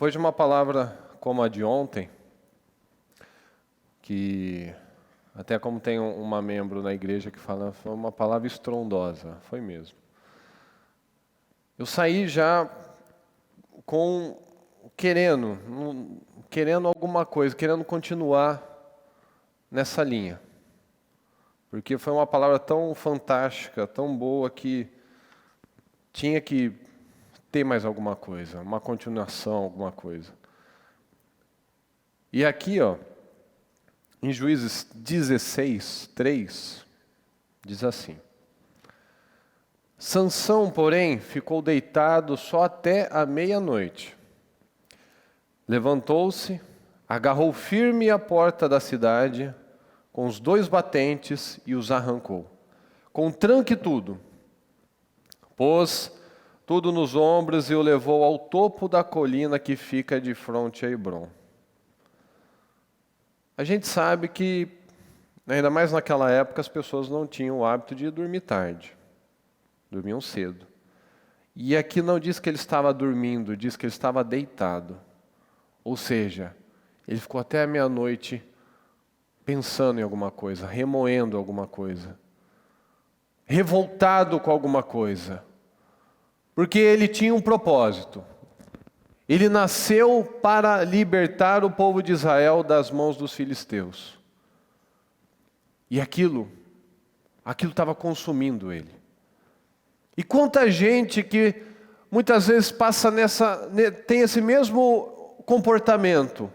Depois de uma palavra como a de ontem, que até como tem uma membro na igreja que fala, foi uma palavra estrondosa, foi mesmo. Eu saí já querendo alguma coisa, querendo continuar nessa linha. Porque foi uma palavra tão fantástica, tão boa, que tinha que ter mais alguma coisa, uma continuação, alguma coisa. E aqui, em Juízes 16, 3, diz assim: Sansão, porém, ficou deitado só até a meia-noite. Levantou-se, agarrou firme a porta da cidade, com os 2 batentes, e os arrancou, com tranque e tudo. Pôs tudo nos ombros e o levou ao topo da colina que fica de frente a Hebrom. A gente sabe que, ainda mais naquela época, as pessoas não tinham o hábito de dormir tarde. Dormiam cedo. E aqui não diz que ele estava dormindo, diz que ele estava deitado. Ou seja, ele ficou até a meia-noite pensando em alguma coisa, remoendo alguma coisa, revoltado com alguma coisa. Porque ele tinha um propósito. Ele nasceu para libertar o povo de Israel das mãos dos filisteus. E aquilo estava consumindo ele. E quanta gente que muitas vezes tem esse mesmo comportamento,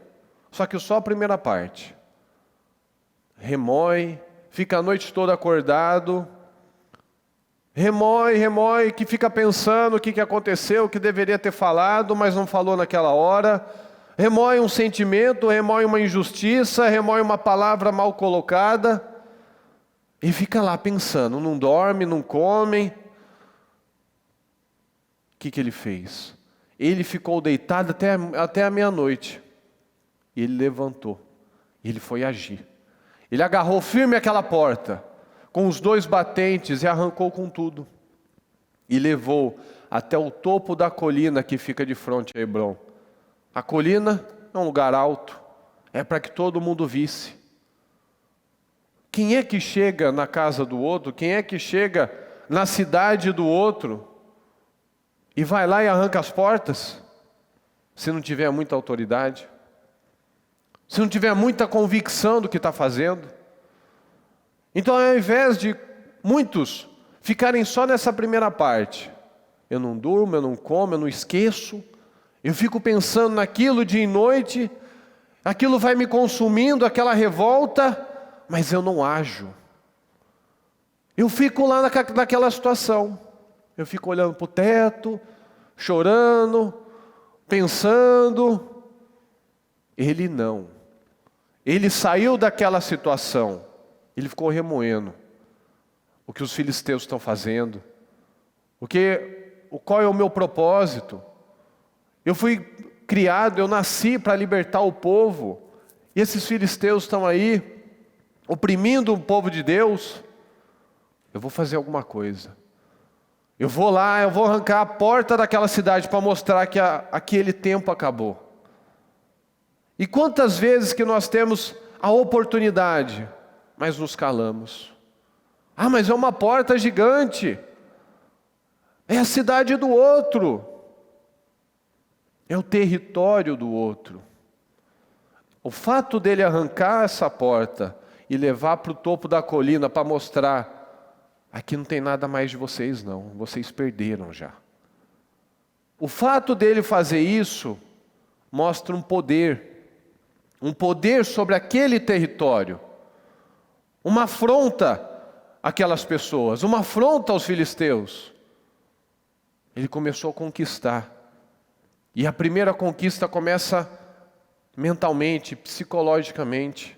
só que só a primeira parte. Remói, fica a noite toda acordado, remói, que fica pensando o que aconteceu, o que deveria ter falado, mas não falou naquela hora. Remói um sentimento, remói uma injustiça, remói uma palavra mal colocada. E fica lá pensando, não dorme, não come. O que ele fez? Ele ficou deitado até a meia-noite. E ele levantou. Ele foi agir. Ele agarrou firme aquela porta, com os 2 batentes, e arrancou com tudo. E levou até o topo da colina que fica de frente a Hebrom. A colina é um lugar alto, é para que todo mundo visse. Quem é que chega na casa do outro? Quem é que chega na cidade do outro e vai lá e arranca as portas? Se não tiver muita autoridade, se não tiver muita convicção do que está fazendo. Então, ao invés de muitos ficarem só nessa primeira parte, eu não durmo, eu não como, eu não esqueço, eu fico pensando naquilo dia e noite, aquilo vai me consumindo, aquela revolta, mas eu não ajo. Eu fico lá naquela situação, eu fico olhando para o teto, chorando, pensando. Ele não. Ele saiu daquela situação. Ele ficou remoendo o que os filisteus estão fazendo. Qual é o meu propósito? Eu fui criado, eu nasci para libertar o povo. E esses filisteus estão aí, oprimindo o povo de Deus. Eu vou fazer alguma coisa. Eu vou lá, eu vou arrancar a porta daquela cidade para mostrar que aquele tempo acabou. E quantas vezes que nós temos a oportunidade, mas nos calamos. Ah, mas é uma porta gigante. É a cidade do outro. É o território do outro. O fato dele arrancar essa porta e levar para o topo da colina para mostrar: aqui não tem nada mais de vocês não, vocês perderam já. O fato dele fazer isso mostra um poder sobre aquele território. Uma afronta àquelas pessoas, uma afronta aos filisteus. Ele começou a conquistar. E a primeira conquista começa mentalmente, psicologicamente.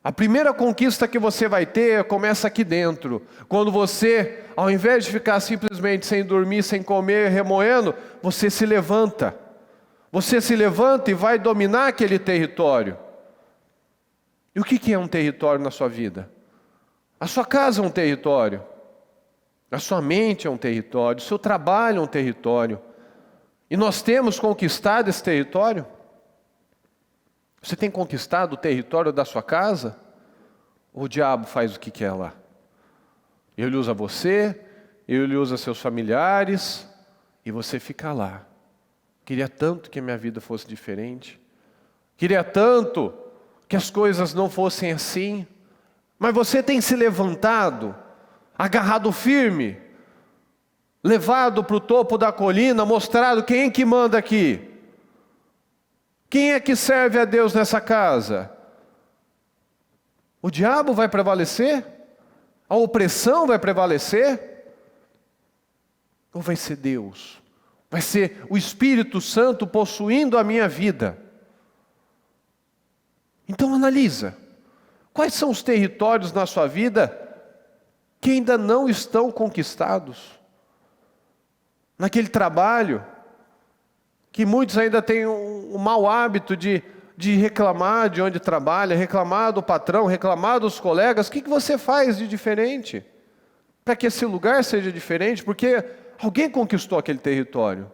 A primeira conquista que você vai ter começa aqui dentro. Quando você, ao invés de ficar simplesmente sem dormir, sem comer, remoendo, você se levanta. Você se levanta e vai dominar aquele território. E o que é um território na sua vida? A sua casa é um território. A sua mente é um território. O seu trabalho é um território. E nós temos conquistado esse território? Você tem conquistado o território da sua casa? Ou o diabo faz o que quer lá? Ele usa você, ele usa seus familiares, e você fica lá. Queria tanto que a minha vida fosse diferente. Queria tanto que as coisas não fossem assim. Mas você tem se levantado, agarrado firme, levado para o topo da colina, mostrado quem é que manda aqui. Quem é que serve a Deus nessa casa? O diabo vai prevalecer? A opressão vai prevalecer? Ou vai ser Deus? Vai ser o Espírito Santo possuindo a minha vida? Então analisa. Quais são os territórios na sua vida que ainda não estão conquistados? Naquele trabalho, que muitos ainda têm um mau hábito de reclamar de onde trabalha, reclamar do patrão, reclamar dos colegas. O que você faz de diferente? Para que esse lugar seja diferente? Porque alguém conquistou aquele território.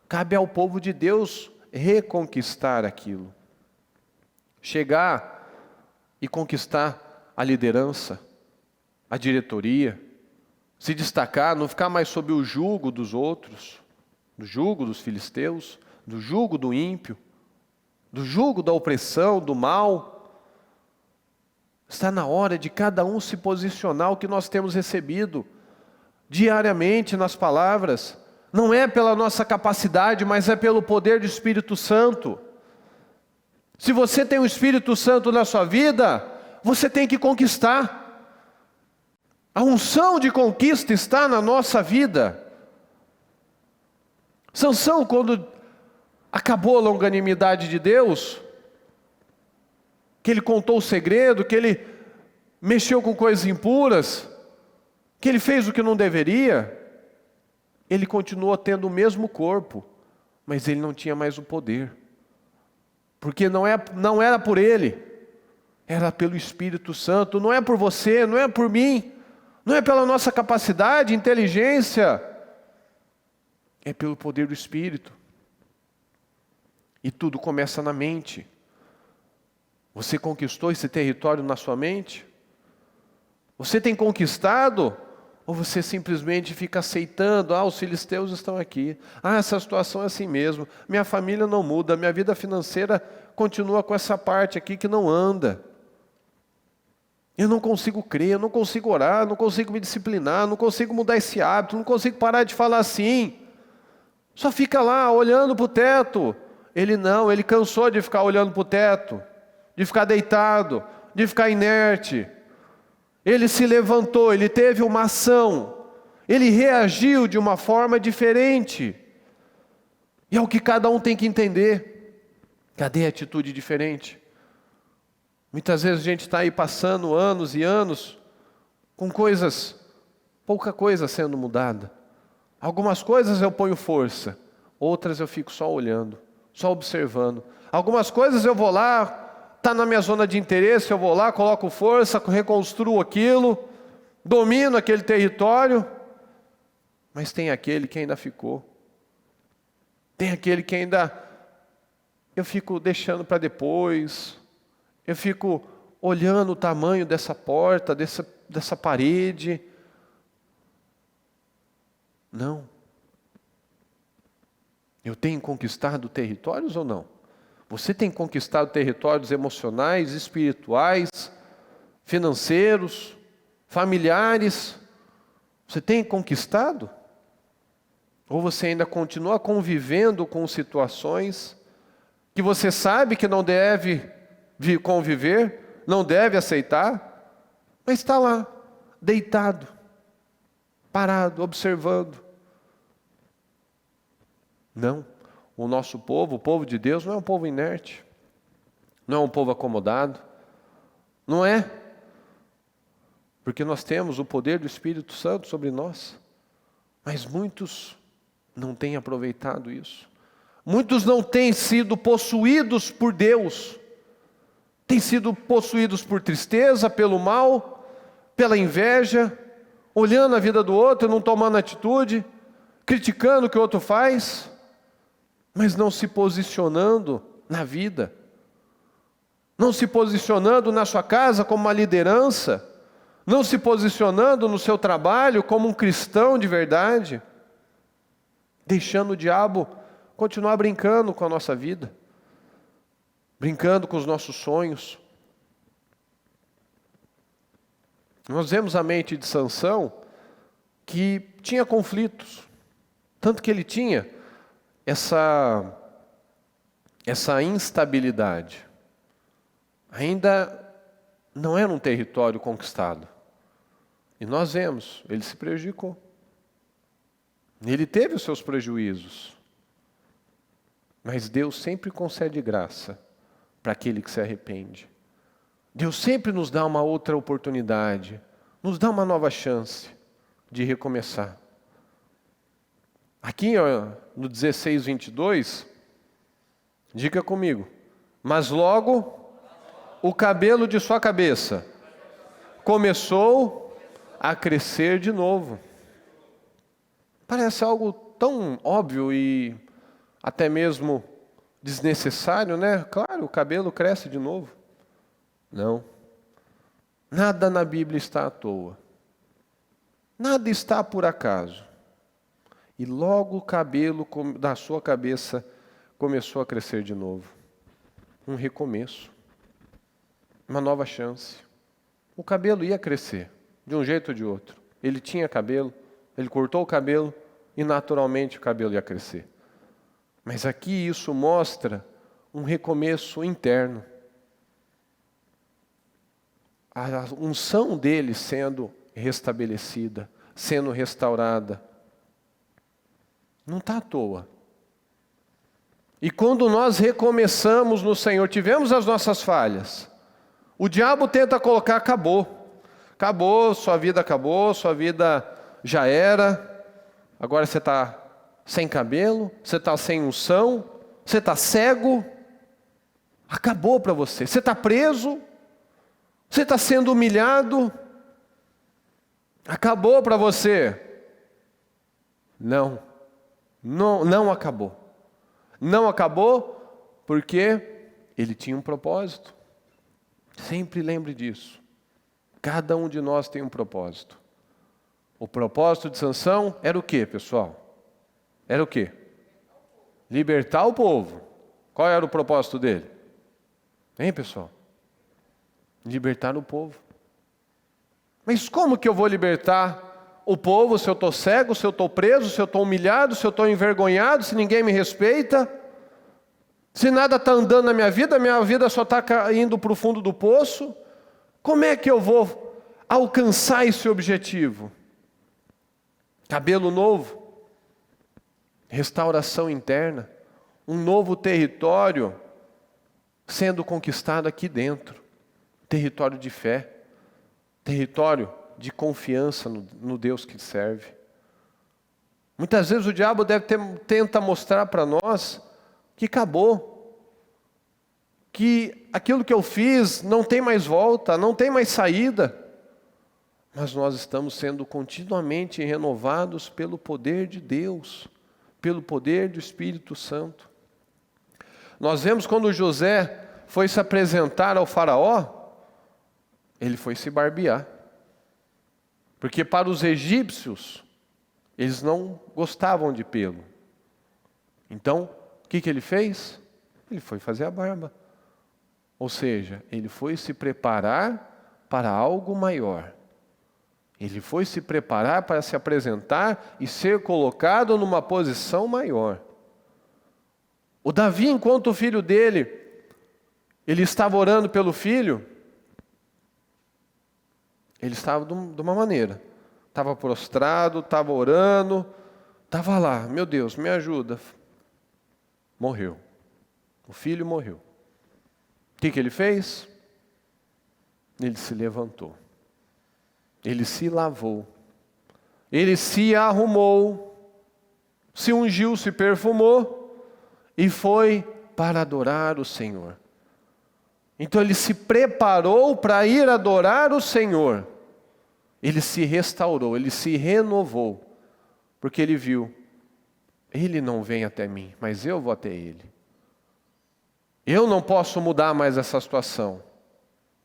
Cabe ao povo de Deus reconquistar aquilo. Chegar e conquistar a liderança, a diretoria, se destacar, não ficar mais sob o jugo dos outros, do jugo dos filisteus, do jugo do ímpio, do jugo da opressão, do mal. Está na hora de cada um se posicionar o que nós temos recebido diariamente nas palavras. Não é pela nossa capacidade, mas é pelo poder do Espírito Santo. Se você tem o Espírito Santo na sua vida, você tem que conquistar. A unção de conquista está na nossa vida. Sansão, quando acabou a longanimidade de Deus, que ele contou o segredo, que ele mexeu com coisas impuras, que ele fez o que não deveria, ele continuou tendo o mesmo corpo, mas ele não tinha mais o poder. Porque não era por ele, era pelo Espírito Santo. Não é por você, não é por mim, não é pela nossa capacidade, inteligência, é pelo poder do Espírito. E tudo começa na mente. Você conquistou esse território na sua mente? Você tem conquistado? Ou você simplesmente fica aceitando? Os filisteus estão aqui. Essa situação é assim mesmo. Minha família não muda. Minha vida financeira continua com essa parte aqui que não anda. Eu não consigo crer, eu não consigo orar, não consigo me disciplinar, não consigo mudar esse hábito, não consigo parar de falar assim. Só fica lá olhando para o teto. Ele cansou de ficar olhando para o teto, de ficar deitado, de ficar inerte. Ele se levantou, ele teve uma ação, ele reagiu de uma forma diferente. E é o que cada um tem que entender. Cadê a atitude diferente? Muitas vezes a gente está aí passando anos e anos com pouca coisa sendo mudada. Algumas coisas eu ponho força, outras eu fico só olhando, só observando. Algumas coisas eu vou lá, está na minha zona de interesse, eu vou lá, coloco força, reconstruo aquilo, domino aquele território, mas tem aquele que ainda ficou. Tem aquele que ainda eu fico deixando para depois, eu fico olhando o tamanho dessa porta, dessa parede. Não. Eu tenho conquistado territórios ou não? Você tem conquistado territórios emocionais, espirituais, financeiros, familiares? Você tem conquistado? Ou você ainda continua convivendo com situações que você sabe que não deve conviver, não deve aceitar, mas está lá, deitado, parado, observando? Não. O nosso povo, o povo de Deus, não é um povo inerte, não é um povo acomodado, não é, porque nós temos o poder do Espírito Santo sobre nós, mas muitos não têm aproveitado isso, muitos não têm sido possuídos por Deus, têm sido possuídos por tristeza, pelo mal, pela inveja, olhando a vida do outro, não tomando atitude, criticando o que o outro faz. mas não se posicionando na vida, não se posicionando na sua casa como uma liderança, não se posicionando no seu trabalho como um cristão de verdade, deixando o diabo continuar brincando com a nossa vida, brincando com os nossos sonhos. Nós vemos a mente de Sansão que tinha conflitos, tanto que ele tinha essa instabilidade. Ainda não era um território conquistado. E nós vemos, ele se prejudicou. Ele teve os seus prejuízos. Mas Deus sempre concede graça para aquele que se arrepende. Deus sempre nos dá uma outra oportunidade, nos dá uma nova chance de recomeçar. Aqui no 16:22, diga comigo: mas logo o cabelo de sua cabeça começou a crescer de novo. Parece algo tão óbvio e até mesmo desnecessário, né? Claro, o cabelo cresce de novo. Não. Nada na Bíblia está à toa. Nada está por acaso. E logo o cabelo da sua cabeça começou a crescer de novo. Um recomeço. Uma nova chance. O cabelo ia crescer, de um jeito ou de outro. Ele tinha cabelo, ele cortou o cabelo e naturalmente o cabelo ia crescer. Mas aqui isso mostra um recomeço interno. A unção dele sendo restabelecida, sendo restaurada. Não está à toa. E quando nós recomeçamos no Senhor, tivemos as nossas falhas, o diabo tenta colocar: acabou, sua vida já era, agora você está sem cabelo, você está sem unção, você está cego, acabou para você, você está preso, você está sendo humilhado, acabou para você. Não acabou. Não acabou porque ele tinha um propósito. Sempre lembre disso. Cada um de nós tem um propósito. O propósito de Sansão era o quê, pessoal? Era o quê? Libertar o povo. Qual era o propósito dele? Hein, pessoal? Libertar o povo. Mas como que eu vou libertar o povo se eu estou cego, se eu estou preso, se eu estou humilhado, se eu estou envergonhado, se ninguém me respeita? Se nada está andando na minha vida só está indo para o fundo do poço? Como é que eu vou alcançar esse objetivo? Cabelo novo, restauração interna, um novo território sendo conquistado aqui dentro. Território de fé, território de confiança no Deus que serve. Muitas vezes o diabo tenta mostrar para nós que acabou, que aquilo que eu fiz não tem mais volta, não tem mais saída. Mas nós estamos sendo continuamente renovados pelo poder de Deus, pelo poder do Espírito Santo. Nós vemos quando José foi se apresentar ao faraó, ele foi se barbear. Porque para os egípcios, eles não gostavam de pelo. Então, o que ele fez? Ele foi fazer a barba. Ou seja, ele foi se preparar para algo maior. Ele foi se preparar para se apresentar e ser colocado numa posição maior. O Davi, enquanto o filho dele, ele estava orando pelo filho, ele estava de uma maneira. Estava prostrado, estava orando, estava lá, meu Deus, me ajuda. Morreu. O filho morreu. O que ele fez? Ele se levantou. Ele se lavou. Ele se arrumou. Se ungiu, se perfumou e foi para adorar o Senhor. Então ele se preparou para ir adorar o Senhor. Ele se restaurou, ele se renovou, porque ele viu, ele não vem até mim, mas eu vou até ele. Eu não posso mudar mais essa situação,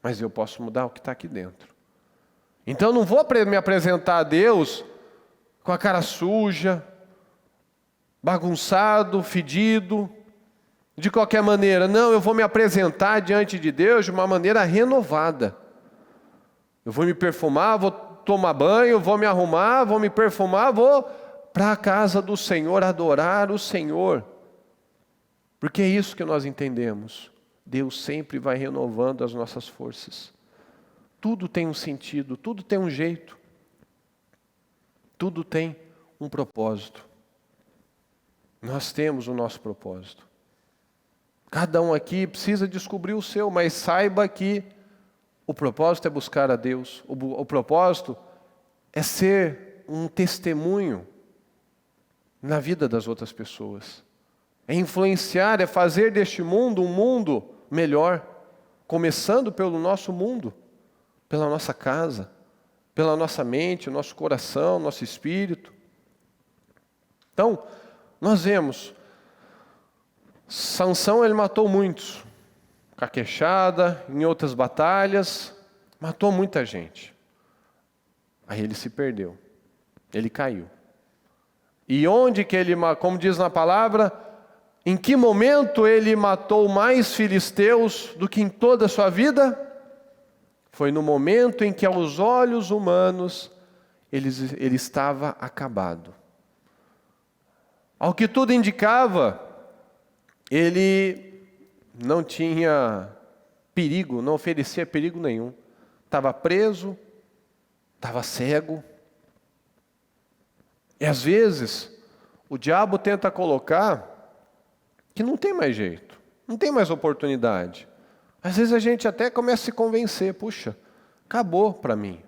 mas eu posso mudar o que está aqui dentro. Então eu não vou me apresentar a Deus com a cara suja, bagunçado, fedido, de qualquer maneira. Não, eu vou me apresentar diante de Deus de uma maneira renovada. Eu vou me perfumar, vou tomar banho, vou me arrumar, vou me perfumar, vou para a casa do Senhor adorar o Senhor. Porque é isso que nós entendemos. Deus sempre vai renovando as nossas forças. Tudo tem um sentido, tudo tem um jeito. Tudo tem um propósito. Nós temos o nosso propósito. Cada um aqui precisa descobrir o seu, mas saiba que o propósito é buscar a Deus. O propósito é ser um testemunho na vida das outras pessoas. É influenciar, é fazer deste mundo um mundo melhor. Começando pelo nosso mundo, pela nossa casa, pela nossa mente, nosso coração, nosso espírito. Então, nós vemos, Sansão ele matou muitos, com a queixada, em outras batalhas, matou muita gente. Aí ele se perdeu, ele caiu. E onde que ele, como diz na palavra, em que momento ele matou mais filisteus do que em toda a sua vida? Foi no momento em que aos olhos humanos ele estava acabado. Ao que tudo indicava, ele não tinha perigo, não oferecia perigo nenhum. Estava preso, estava cego. E às vezes, o diabo tenta colocar que não tem mais jeito, não tem mais oportunidade. Às vezes a gente até começa a se convencer, puxa, acabou para mim.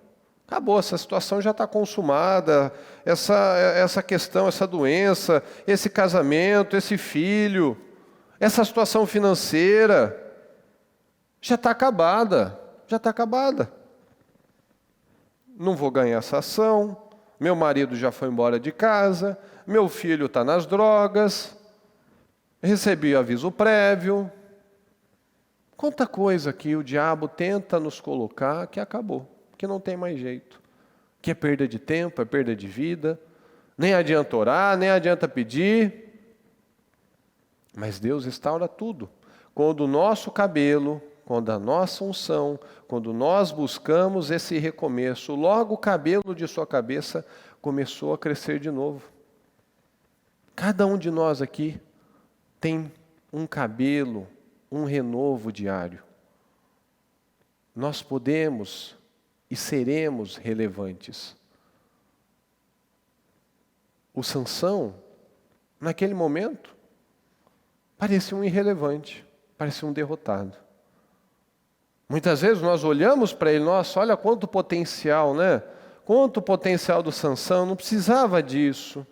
Acabou, essa situação já está consumada, essa questão, essa doença, esse casamento, esse filho, essa situação financeira, já está acabada, já está acabada. Não vou ganhar essa ação, meu marido já foi embora de casa, meu filho está nas drogas, recebi aviso prévio. Quanta coisa que o diabo tenta nos colocar que acabou, que não tem mais jeito. Que é perda de tempo, é perda de vida, nem adianta orar, nem adianta pedir. Mas Deus restaura tudo. Quando o nosso cabelo, quando a nossa unção, quando nós buscamos esse recomeço, logo o cabelo de sua cabeça começou a crescer de novo. Cada um de nós aqui tem um cabelo, um renovo diário. Nós podemos e seremos relevantes. O Sansão, naquele momento, parecia um irrelevante, parecia um derrotado. Muitas vezes nós olhamos para ele, nossa, olha quanto potencial, né? Quanto potencial do Sansão, não precisava disso.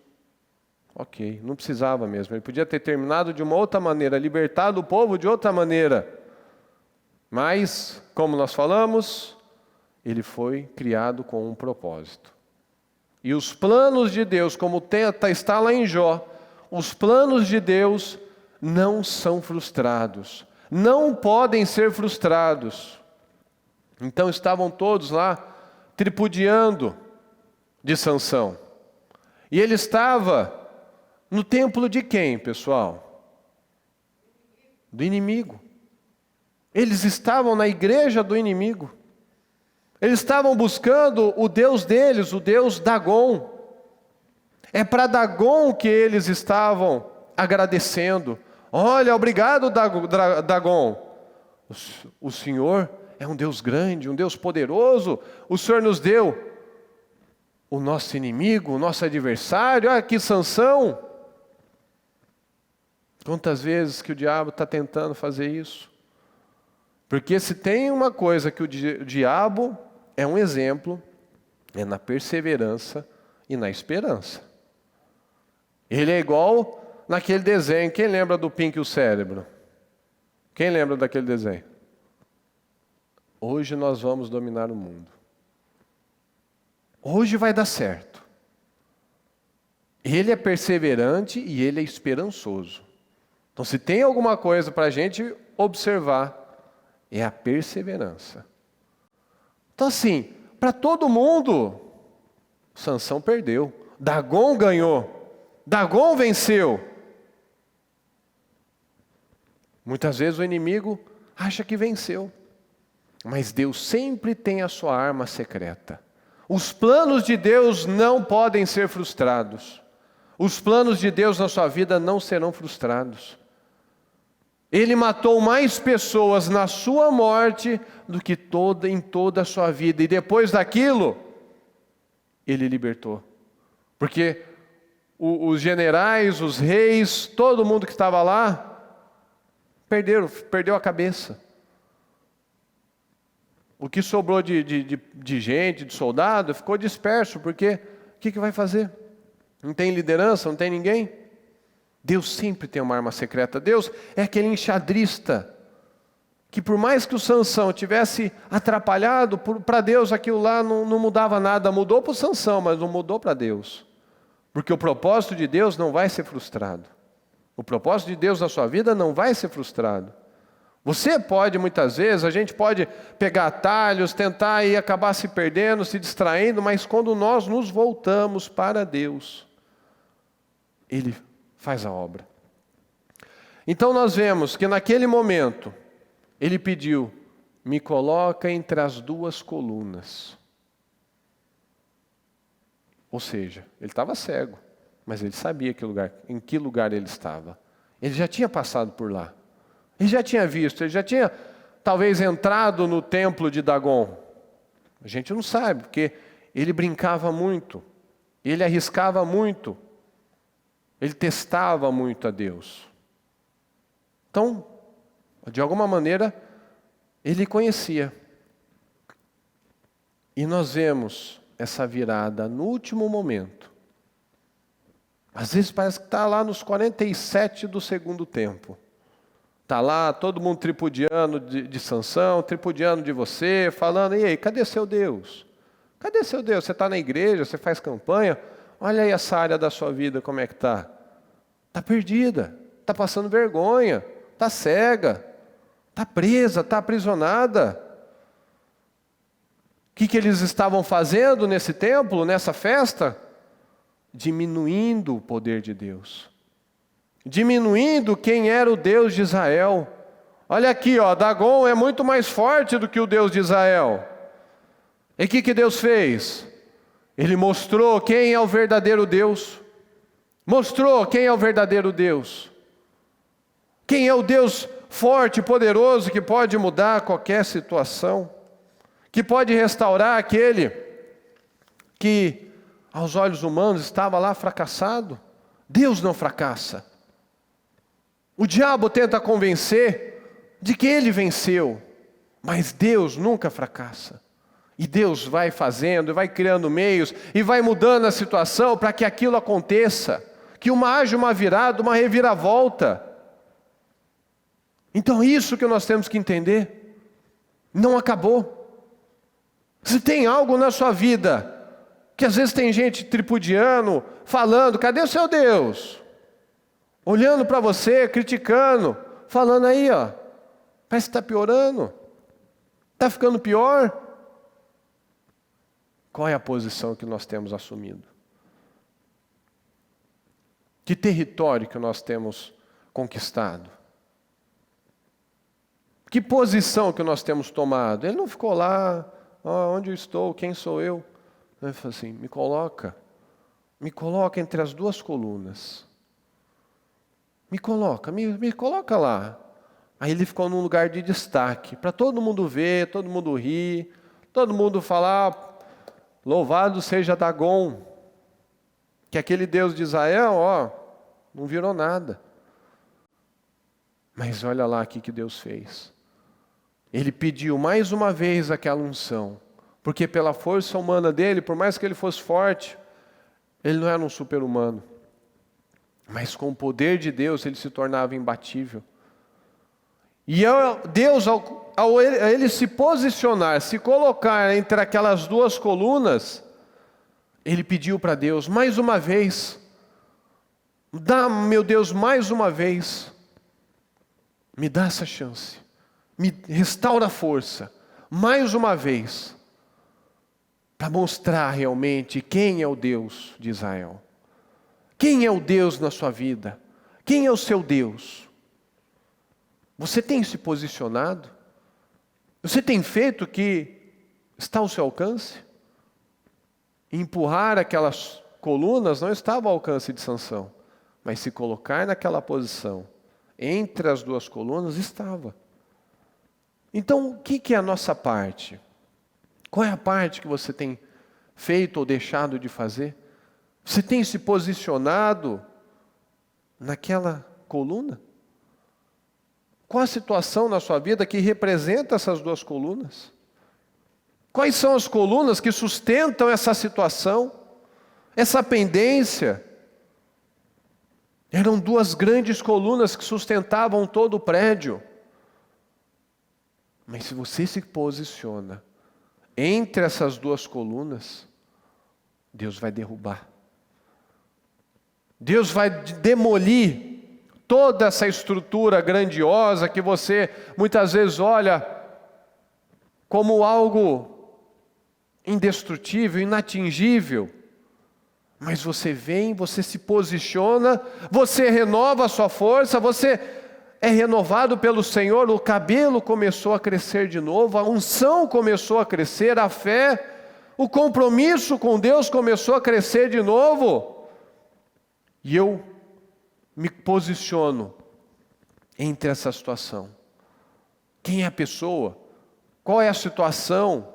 Ok, não precisava mesmo. Ele podia ter terminado de uma outra maneira, libertado o povo de outra maneira. Mas, como nós falamos, ele foi criado com um propósito. E os planos de Deus, como está lá em Jó, os planos de Deus não são frustrados. Não podem ser frustrados. Então estavam todos lá tripudiando de Sansão. E ele estava no templo de quem, pessoal? Do inimigo. Eles estavam na igreja do inimigo. Eles estavam buscando o Deus deles, o Deus Dagon. É para Dagon que eles estavam agradecendo. Olha, obrigado Dagon. O Senhor é um Deus grande, um Deus poderoso. O Senhor nos deu o nosso inimigo, o nosso adversário. Aqui Sansão. Quantas vezes que o diabo está tentando fazer isso? Porque se tem uma coisa que o diabo é um exemplo, é na perseverança e na esperança. Ele é igual naquele desenho. Quem lembra do Pink e o Cérebro? Quem lembra daquele desenho? Hoje nós vamos dominar o mundo. Hoje vai dar certo. Ele é perseverante e ele é esperançoso. Então, se tem alguma coisa para a gente observar, é a perseverança. Então, assim, para todo mundo, Sansão perdeu. Dagon ganhou. Dagon venceu. Muitas vezes o inimigo acha que venceu. Mas Deus sempre tem a sua arma secreta. Os planos de Deus não podem ser frustrados. Os planos de Deus na sua vida não serão frustrados. Ele matou mais pessoas na sua morte do que em toda a sua vida. E depois daquilo, ele libertou. Porque os generais, os reis, todo mundo que estava lá, perdeu a cabeça. O que sobrou de gente, de soldado, ficou disperso, porque o que vai fazer? Não tem liderança, não tem ninguém? Deus sempre tem uma arma secreta. Deus é aquele enxadrista, que por mais que o Sansão tivesse atrapalhado, para Deus aquilo lá não mudava nada. Mudou para o Sansão, mas não mudou para Deus. Porque o propósito de Deus não vai ser frustrado. O propósito de Deus na sua vida não vai ser frustrado. Você pode, muitas vezes, a gente pode pegar atalhos, tentar e acabar se perdendo, se distraindo, mas quando nós nos voltamos para Deus, Ele faz a obra. Então nós vemos que naquele momento, ele pediu, me coloca entre as duas colunas. Ou seja, ele estava cego, mas ele sabia em que lugar ele estava. Ele já tinha passado por lá. Ele já tinha visto, ele já tinha talvez entrado no templo de Dagon. A gente não sabe, porque ele brincava muito, ele arriscava muito, ele testava muito a Deus. Então, de alguma maneira, ele conhecia. E nós vemos essa virada no último momento. Às vezes parece que está lá nos 47 do segundo tempo. Está lá todo mundo tripudiando de Sansão, tripudiando de você, falando, e aí, cadê seu Deus? Cadê seu Deus? Você está na igreja, você faz campanha, olha aí essa área da sua vida como é que está. Está perdida, está passando vergonha, está cega, está presa, está aprisionada. O que eles estavam fazendo nesse templo, nessa festa? Diminuindo o poder de Deus. Diminuindo quem era o Deus de Israel. Olha aqui, Dagon é muito mais forte do que o Deus de Israel. E o que Deus fez? Ele mostrou quem é o verdadeiro Deus. Mostrou quem é o verdadeiro Deus. Quem é o Deus forte, poderoso, que pode mudar qualquer situação. Que pode restaurar aquele que, aos olhos humanos, estava lá fracassado. Deus não fracassa. O diabo tenta convencer de que ele venceu, mas Deus nunca fracassa. E Deus vai fazendo, vai criando meios, e vai mudando a situação para que aquilo aconteça, que haja uma virada, uma reviravolta. Então isso que nós temos que entender, não acabou. Se tem algo na sua vida, que às vezes tem gente tripudiando, falando, cadê o seu Deus? Olhando para você, criticando, falando aí, parece que está piorando, está ficando pior. Qual é a posição que nós temos assumido? Que território que nós temos conquistado? Que posição que nós temos tomado? Ele não ficou lá, onde eu estou, quem sou eu? Ele falou assim, me coloca entre as duas colunas. Me coloca lá. Aí ele ficou num lugar de destaque, para todo mundo ver, todo mundo rir, todo mundo falar, louvado seja Dagon, que aquele Deus de Israel, não virou nada. Mas olha lá o que Deus fez. Ele pediu mais uma vez aquela unção, porque pela força humana dele, por mais que ele fosse forte, ele não era um super-humano. Mas com o poder de Deus ele se tornava imbatível. E Deus, ao ele se posicionar, se colocar entre aquelas duas colunas, ele pediu para Deus, mais uma vez, Dá, meu Deus, mais uma vez, me dá essa chance, me restaura a força, mais uma vez, para mostrar realmente quem é o Deus de Israel. Quem é o Deus na sua vida? Quem é o seu Deus? Você tem se posicionado? Você tem feito o que está ao seu alcance? Empurrar aquelas colunas não estava ao alcance de Sansão, mas se colocar naquela posição, entre as duas colunas, estava. Então, o que é a nossa parte? Qual é a parte que você tem feito ou deixado de fazer? Você tem se posicionado naquela coluna? Qual a situação na sua vida que representa essas duas colunas? Quais são as colunas que sustentam essa situação, essa pendência? Eram duas grandes colunas que sustentavam todo o prédio. Mas se você se posiciona entre essas duas colunas, Deus vai derrubar. Deus vai demolir toda essa estrutura grandiosa que você muitas vezes olha como algo indestrutível, inatingível. Mas você vem, você se posiciona, você renova a sua força, você é renovado pelo Senhor, o cabelo começou a crescer de novo, a unção começou a crescer, a fé, o compromisso com Deus começou a crescer de novo. E eu me posiciono entre essa situação. Quem é a pessoa? Qual é a situação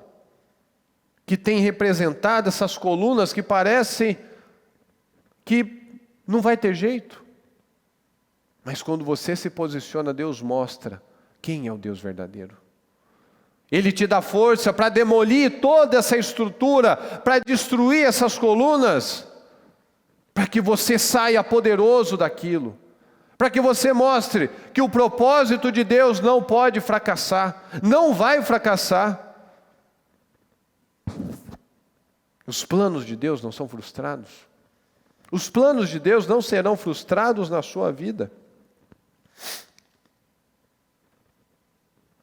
que tem representado essas colunas que parecem que não vai ter jeito? Mas quando você se posiciona, Deus mostra quem é o Deus verdadeiro. Ele te dá força para demolir toda essa estrutura, para destruir essas colunas, para que você saia poderoso daquilo, para que você mostre que o propósito de Deus não pode fracassar, não vai fracassar. Os planos de Deus não são frustrados. Os planos de Deus não serão frustrados na sua vida.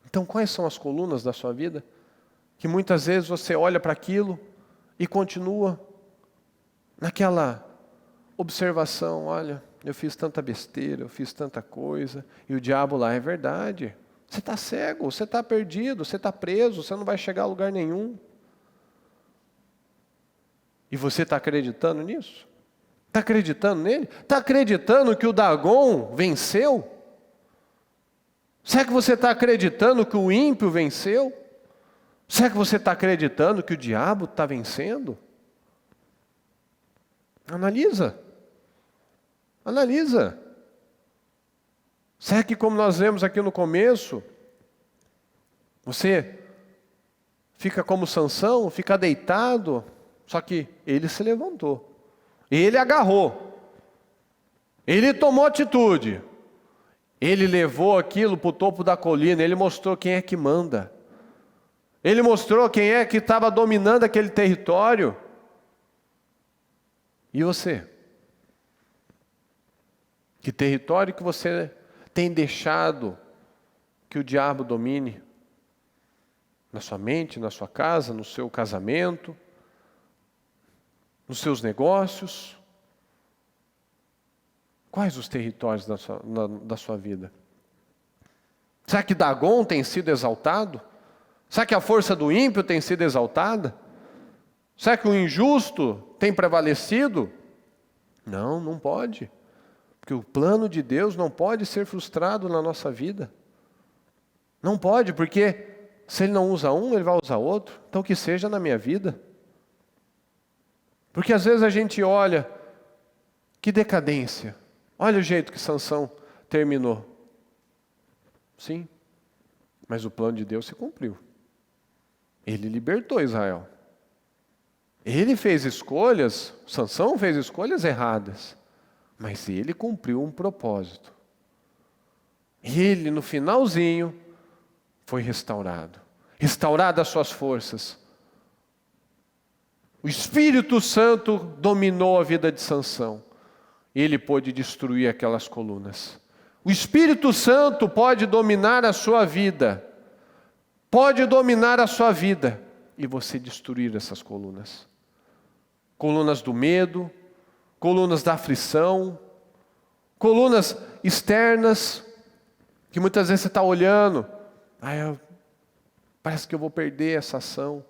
Então, quais são as colunas da sua vida? Que muitas vezes você olha para aquilo e continua naquela observação: olha, eu fiz tanta besteira, eu fiz tanta coisa, e o diabo lá: é verdade, você está cego, você está perdido, você está preso, você não vai chegar a lugar nenhum. E você está acreditando nisso? Está acreditando nele? Está acreditando que o Dagon venceu? Será que você está acreditando que o ímpio venceu? Será que você está acreditando que o diabo está vencendo? Analisa. Analisa. Será que, como nós vemos aqui no começo, você fica como Sansão, fica deitado, só que ele se levantou. Ele agarrou. Ele tomou atitude. Ele levou aquilo para o topo da colina. Ele mostrou quem é que manda. Ele mostrou quem é que estava dominando aquele território. E você? Que território que você tem deixado que o diabo domine? Na sua mente, na sua casa, no seu casamento, nos seus negócios? Quais os territórios da sua vida? Será que Dagon tem sido exaltado? Será que a força do ímpio tem sido exaltada? Será que o injusto tem prevalecido? Não, não pode. Porque o plano de Deus não pode ser frustrado na nossa vida. Não pode, porque se Ele não usa um, Ele vai usar outro. Então que seja na minha vida. Porque às vezes a gente olha, que decadência. Olha o jeito que Sansão terminou. Sim, mas o plano de Deus se cumpriu. Ele libertou Israel. Ele fez escolhas, Sansão fez escolhas erradas, mas ele cumpriu um propósito. Ele, no finalzinho, foi restaurado. Restauradas as suas forças. O Espírito Santo dominou a vida de Sansão. ele pôde destruir aquelas colunas. O Espírito Santo pode dominar a sua vida, pode dominar a sua vida, e você destruir essas colunas. Colunas do medo, colunas da aflição, colunas externas, que muitas vezes você está olhando, parece que eu vou perder essa ação,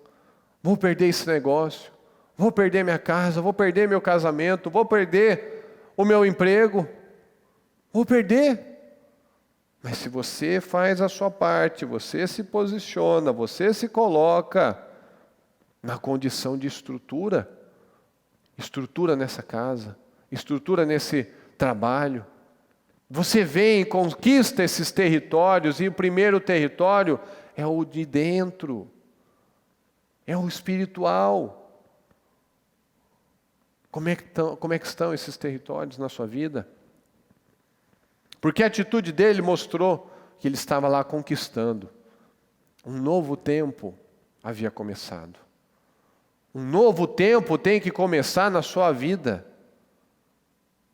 vou perder esse negócio, vou perder minha casa, vou perder meu casamento, vou perder o meu emprego, vou perder. Mas se você faz a sua parte, você se posiciona, você se coloca na condição de estrutura nessa casa, estrutura nesse trabalho, você vem e conquista esses territórios, e o primeiro território é o de dentro, é o espiritual. Como é que estão esses territórios na sua vida? Porque a atitude dele mostrou que ele estava lá conquistando. Um novo tempo havia começado. Um novo tempo tem que começar na sua vida.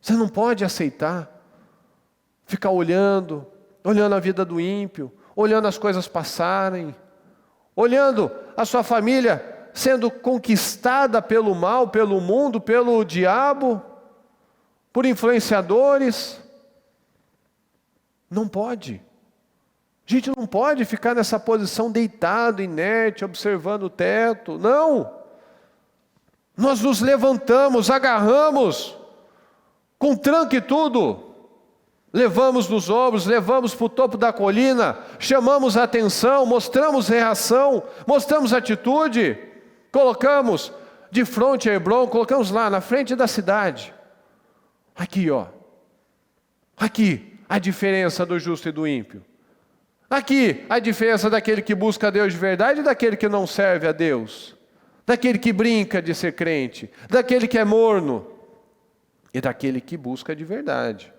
Você não pode aceitar ficar olhando a vida do ímpio, olhando as coisas passarem, olhando a sua família sendo conquistada pelo mal, pelo mundo, pelo diabo, por influenciadores. Não pode. A gente não pode ficar nessa posição deitado, inerte, observando o teto. Não! Nós nos levantamos, agarramos, com tranco e tudo, levamos nos ombros, levamos para o topo da colina, chamamos a atenção, mostramos reação, mostramos atitude, colocamos de frente a Hebron, colocamos lá na frente da cidade. Aqui, ó. Aqui a diferença do justo e do ímpio. Aqui a diferença daquele que busca a Deus de verdade e daquele que não serve a Deus. Daquele que brinca de ser crente, daquele que é morno e daquele que busca de verdade.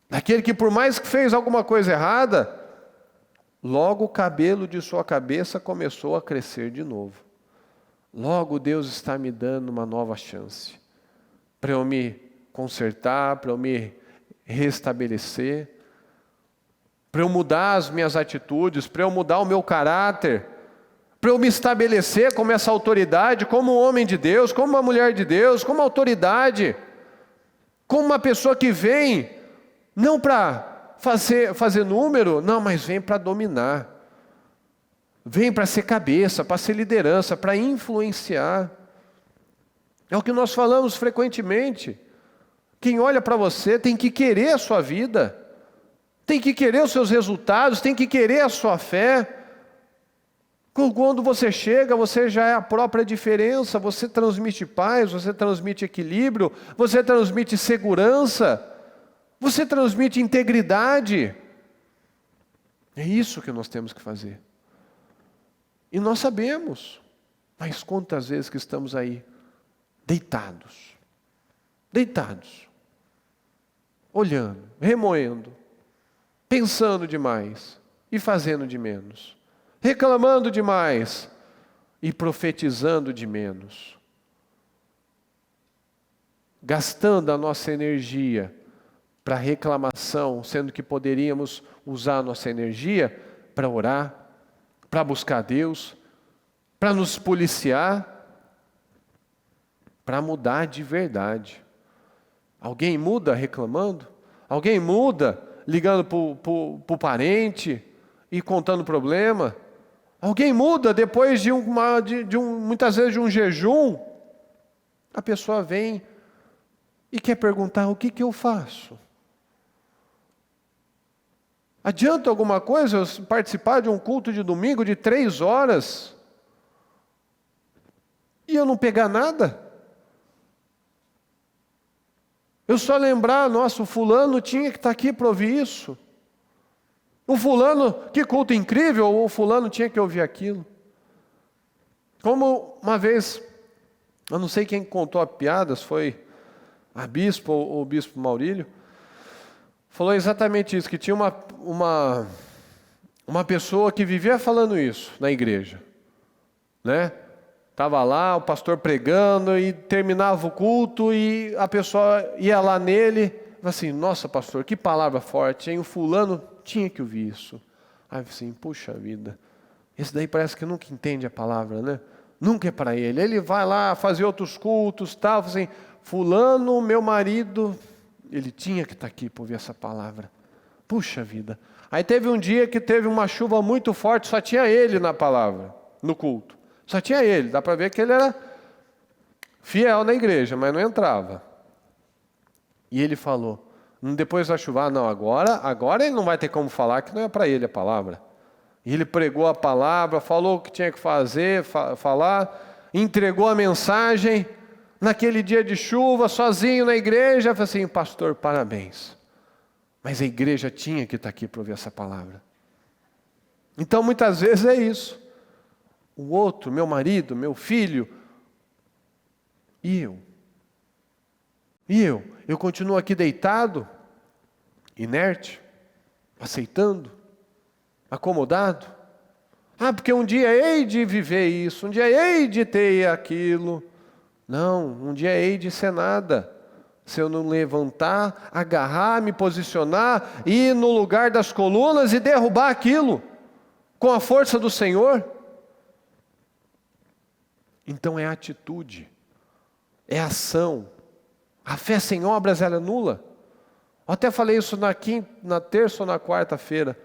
Daquele que, por mais que fez alguma coisa errada, logo o cabelo de sua cabeça começou a crescer de novo. Logo Deus está me dando uma nova chance para eu me consertar, para eu me restabelecer, para eu mudar as minhas atitudes, para eu mudar o meu caráter, para eu me estabelecer como essa autoridade, como um homem de Deus, como uma mulher de Deus, como autoridade, como uma pessoa que vem não para fazer número, não, mas vem para dominar. Vem para ser cabeça, para ser liderança, para influenciar. É o que nós falamos frequentemente. Quem olha para você tem que querer a sua vida, tem que querer os seus resultados, tem que querer a sua fé. Quando você chega, você já é a própria diferença, você transmite paz, você transmite equilíbrio, você transmite segurança, você transmite integridade. É isso que nós temos que fazer. E nós sabemos, mas quantas vezes que estamos aí, deitados, olhando, remoendo, pensando demais e fazendo de menos, reclamando demais e profetizando de menos, gastando a nossa energia para reclamação, sendo que poderíamos usar a nossa energia para orar, para buscar Deus, para nos policiar, para mudar de verdade. Alguém muda reclamando? Alguém muda ligando para o parente e contando problema? Alguém muda depois muitas vezes de um jejum? A pessoa vem e quer perguntar: o que eu faço? Adianta alguma coisa eu participar de um culto de domingo de 3 horas e eu não pegar nada? Eu só lembrar, nossa, o fulano tinha que estar aqui para ouvir isso. O fulano, que culto incrível, o fulano tinha que ouvir aquilo. Como uma vez, eu não sei quem contou a piada, se foi a bispo ou o bispo Maurílio, falou exatamente isso, que tinha uma pessoa que vivia falando isso na igreja, né? Estava lá, o pastor pregando, e terminava o culto, e a pessoa ia lá nele, e assim, nossa pastor, que palavra forte, hein? O fulano tinha que ouvir isso. Aí assim, puxa vida, esse daí parece que nunca entende a palavra, né? Nunca é para ele. Ele vai lá fazer outros cultos, tal, assim, fulano, meu marido, ele tinha que estar aqui para ouvir essa palavra. Puxa vida. Aí teve um dia que teve uma chuva muito forte, só tinha ele na palavra, no culto. Só tinha ele, dá para ver que ele era fiel na igreja, mas não entrava. E ele falou, depois da chuva, não, agora ele não vai ter como falar, que não é para ele a palavra. E ele pregou a palavra, falou o que tinha que fazer, falar, entregou a mensagem. Naquele dia de chuva, sozinho na igreja, falei assim, pastor, parabéns. Mas a igreja tinha que estar aqui para ouvir essa palavra. Então muitas vezes é isso. O outro, meu marido, meu filho, e eu? E eu? Eu continuo aqui deitado, inerte, aceitando, acomodado. Ah, porque um dia hei de viver isso, um dia hei de ter aquilo. Não, um dia hei de ser nada. Se eu não levantar, agarrar, me posicionar, ir no lugar das colunas e derrubar aquilo, com a força do Senhor. Então é atitude, é ação. A fé sem obras ela é nula. Eu até falei isso na terça ou na quarta-feira.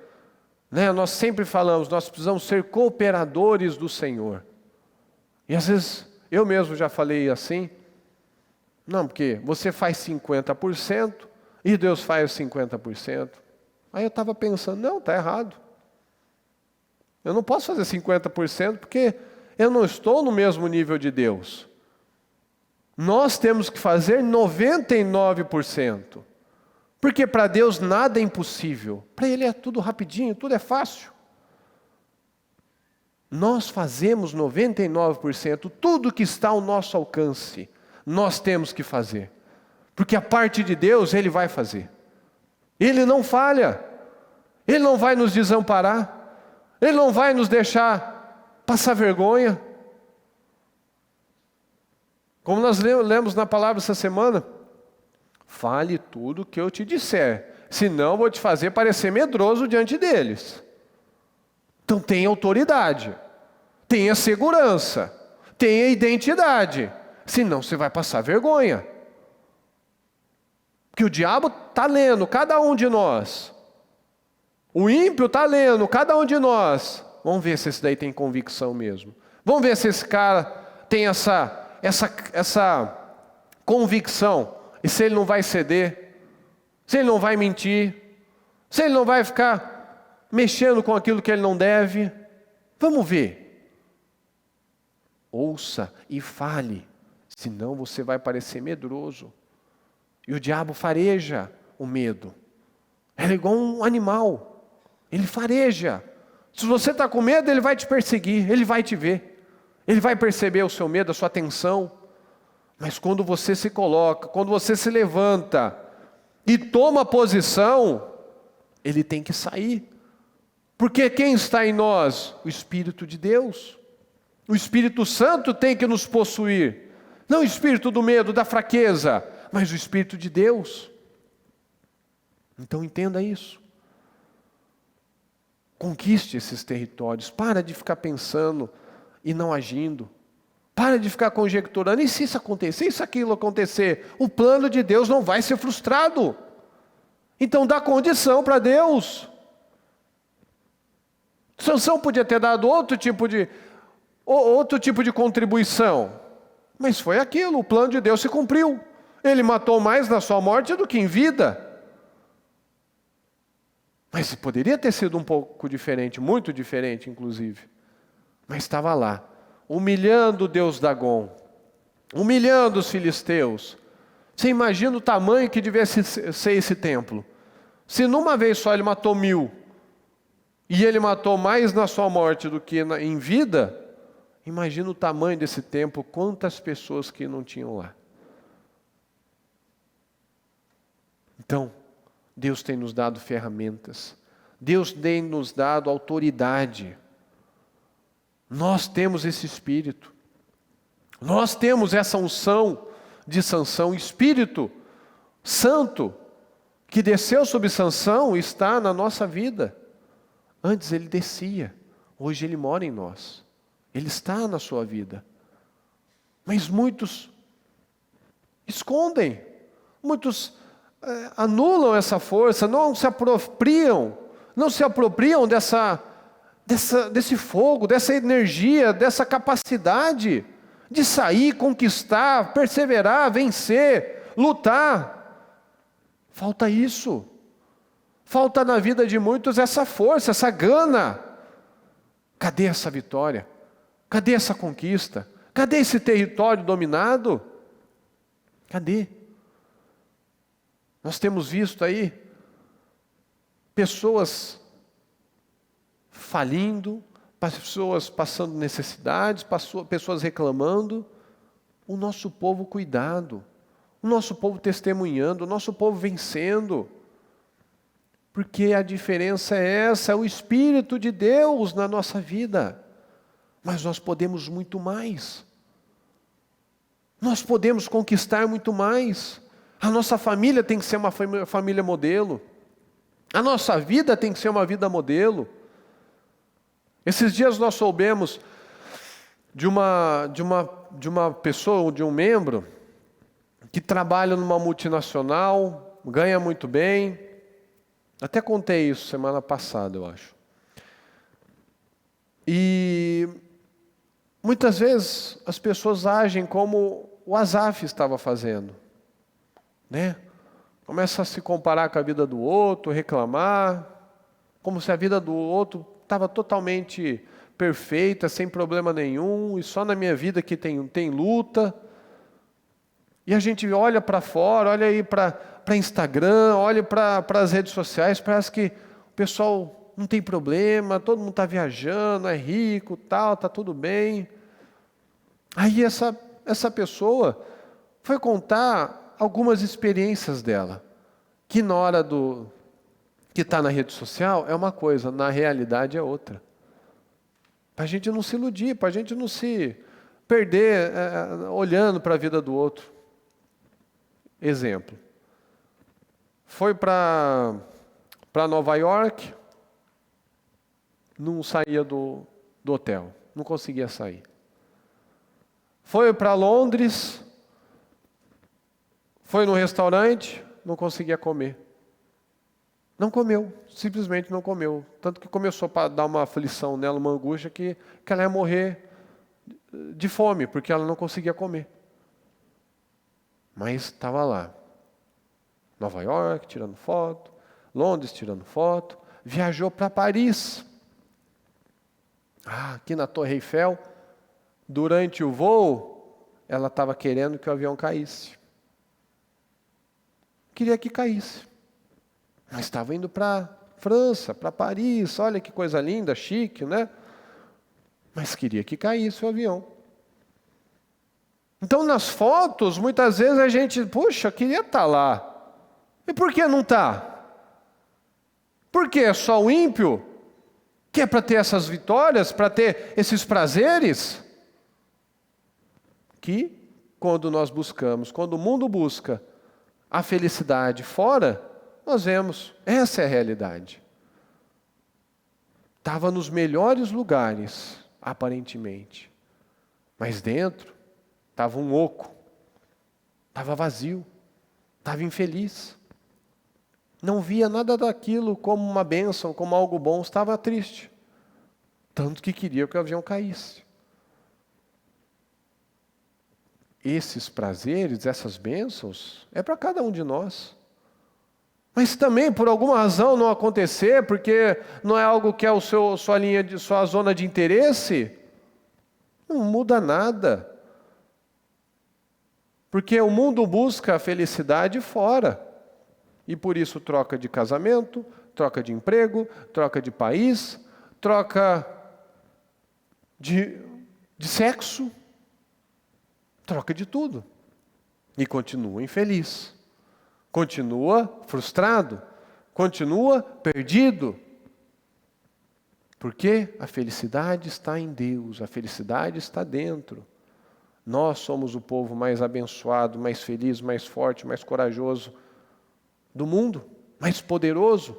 Nós sempre falamos, nós precisamos ser cooperadores do Senhor. E às vezes, eu mesmo já falei assim, não, porque você faz 50% e Deus faz 50%. Aí eu estava pensando, não, está errado. Eu não posso fazer 50% porque eu não estou no mesmo nível de Deus. Nós temos que fazer 99%. Porque para Deus nada é impossível. Para Ele é tudo rapidinho, tudo é fácil. Nós fazemos 99%, tudo que está ao nosso alcance, nós temos que fazer. Porque a parte de Deus, Ele vai fazer. Ele não falha. Ele não vai nos desamparar. Ele não vai nos deixar passar vergonha. Como nós lemos na palavra essa semana, fale tudo o que eu te disser, senão eu vou te fazer parecer medroso diante deles. Então tenha autoridade, tenha segurança, tenha identidade, senão você vai passar vergonha. Porque o diabo está lendo cada um de nós, o ímpio está lendo cada um de nós. Vamos ver se esse daí tem convicção mesmo. Vamos ver se esse cara tem essa convicção, e se ele não vai ceder, se ele não vai mentir, se ele não vai ficar mexendo com aquilo que ele não deve. Vamos ver. Ouça e fale, senão você vai parecer medroso. E o diabo fareja o medo. Ele é igual um animal, ele fareja. Se você está com medo, ele vai te perseguir, ele vai te ver, ele vai perceber o seu medo, a sua tensão. Mas quando você se coloca, quando você se levanta e toma posição, ele tem que sair. Porque quem está em nós? O Espírito de Deus. O Espírito Santo tem que nos possuir. Não o espírito do medo, da fraqueza, mas o Espírito de Deus. Então entenda isso. Conquiste esses territórios. Para de ficar pensando e não agindo. Para de ficar conjecturando, e se isso acontecer, e se aquilo acontecer? O plano de Deus não vai ser frustrado. Então dá condição para Deus. Sansão podia ter dado outro tipo de contribuição, mas foi aquilo, o plano de Deus se cumpriu. Ele matou mais na sua morte do que em vida. Mas poderia ter sido um pouco diferente, muito diferente inclusive. Mas estava lá, humilhando o Deus Dagom, humilhando os filisteus. Você imagina o tamanho que devia ser esse templo. Se numa vez só ele matou 1000, e ele matou mais na sua morte do que em vida, imagina o tamanho desse templo, quantas pessoas que não tinham lá. Então, Deus tem nos dado ferramentas, Deus tem nos dado autoridade. Nós temos esse espírito. Nós temos essa unção de Sansão, Espírito Santo, que desceu sobre Sansão, está na nossa vida. Antes ele descia, hoje ele mora em nós. Ele está na sua vida. Mas muitos escondem, muitos anulam essa força, não se apropriam desse fogo, dessa energia, dessa capacidade de sair, conquistar, perseverar, vencer, lutar. Falta isso. Falta na vida de muitos essa força, essa gana. Cadê essa vitória? Cadê essa conquista? Cadê esse território dominado? Cadê? Nós temos visto aí pessoas falindo, pessoas passando necessidades, pessoas reclamando. O nosso povo cuidado, o nosso povo testemunhando, o nosso povo vencendo. Porque a diferença é essa, é o Espírito de Deus na nossa vida. Mas nós podemos muito mais. Nós podemos conquistar muito mais. A nossa família tem que ser uma família modelo. A nossa vida tem que ser uma vida modelo. Esses dias nós soubemos de uma pessoa, de um membro, que trabalha numa multinacional, ganha muito bem. Até contei isso semana passada, eu acho. E muitas vezes as pessoas agem como o Asaf estava fazendo, né? Começa a se comparar com a vida do outro, reclamar, como se a vida do outro estava totalmente perfeita, sem problema nenhum, e só na minha vida que tem luta. E a gente olha para fora, olha aí para Instagram, olha para as redes sociais, parece que o pessoal não tem problema, todo mundo está viajando, é rico, tal, está tudo bem. Aí essa pessoa foi contar algumas experiências dela, que na hora que está na rede social é uma coisa, na realidade é outra. Para a gente não se iludir, para a gente não se perder olhando para a vida do outro. Exemplo. Foi para Nova York, não saía do hotel, não conseguia sair. Foi para Londres, foi no restaurante, não conseguia comer. Não comeu, simplesmente não comeu. Tanto que começou a dar uma aflição nela, uma angústia, que ela ia morrer de fome, porque ela não conseguia comer. Mas estava lá. Nova York, tirando foto. Londres, tirando foto. Viajou para Paris. Aqui na Torre Eiffel. Durante o voo, ela estava querendo que o avião caísse. Queria que caísse. Mas estava indo para França, para Paris. Olha que coisa linda, chique, né? Mas queria que caísse o avião. Então, nas fotos, muitas vezes a gente, puxa, queria estar lá. E por que não está? Por que é só o ímpio? Que é para ter essas vitórias, para ter esses prazeres? Que, quando nós buscamos, quando o mundo busca a felicidade fora, nós vemos, essa é a realidade. Estava nos melhores lugares, aparentemente. Mas dentro, estava um oco, estava vazio, estava infeliz. Não via nada daquilo como uma bênção, como algo bom, estava triste. Tanto que queria que o avião caísse. Esses prazeres, essas bênçãos, é para cada um de nós. Mas também, por alguma razão, não acontecer, porque não é algo que é sua zona de interesse, não muda nada. Porque o mundo busca a felicidade fora. E por isso troca de casamento, troca de emprego, troca de país, troca de sexo, troca de tudo. E continua infeliz. Continua frustrado. Continua perdido. Porque a felicidade está em Deus, a felicidade está dentro. Nós somos o povo mais abençoado, mais feliz, mais forte, mais corajoso do mundo, mais poderoso.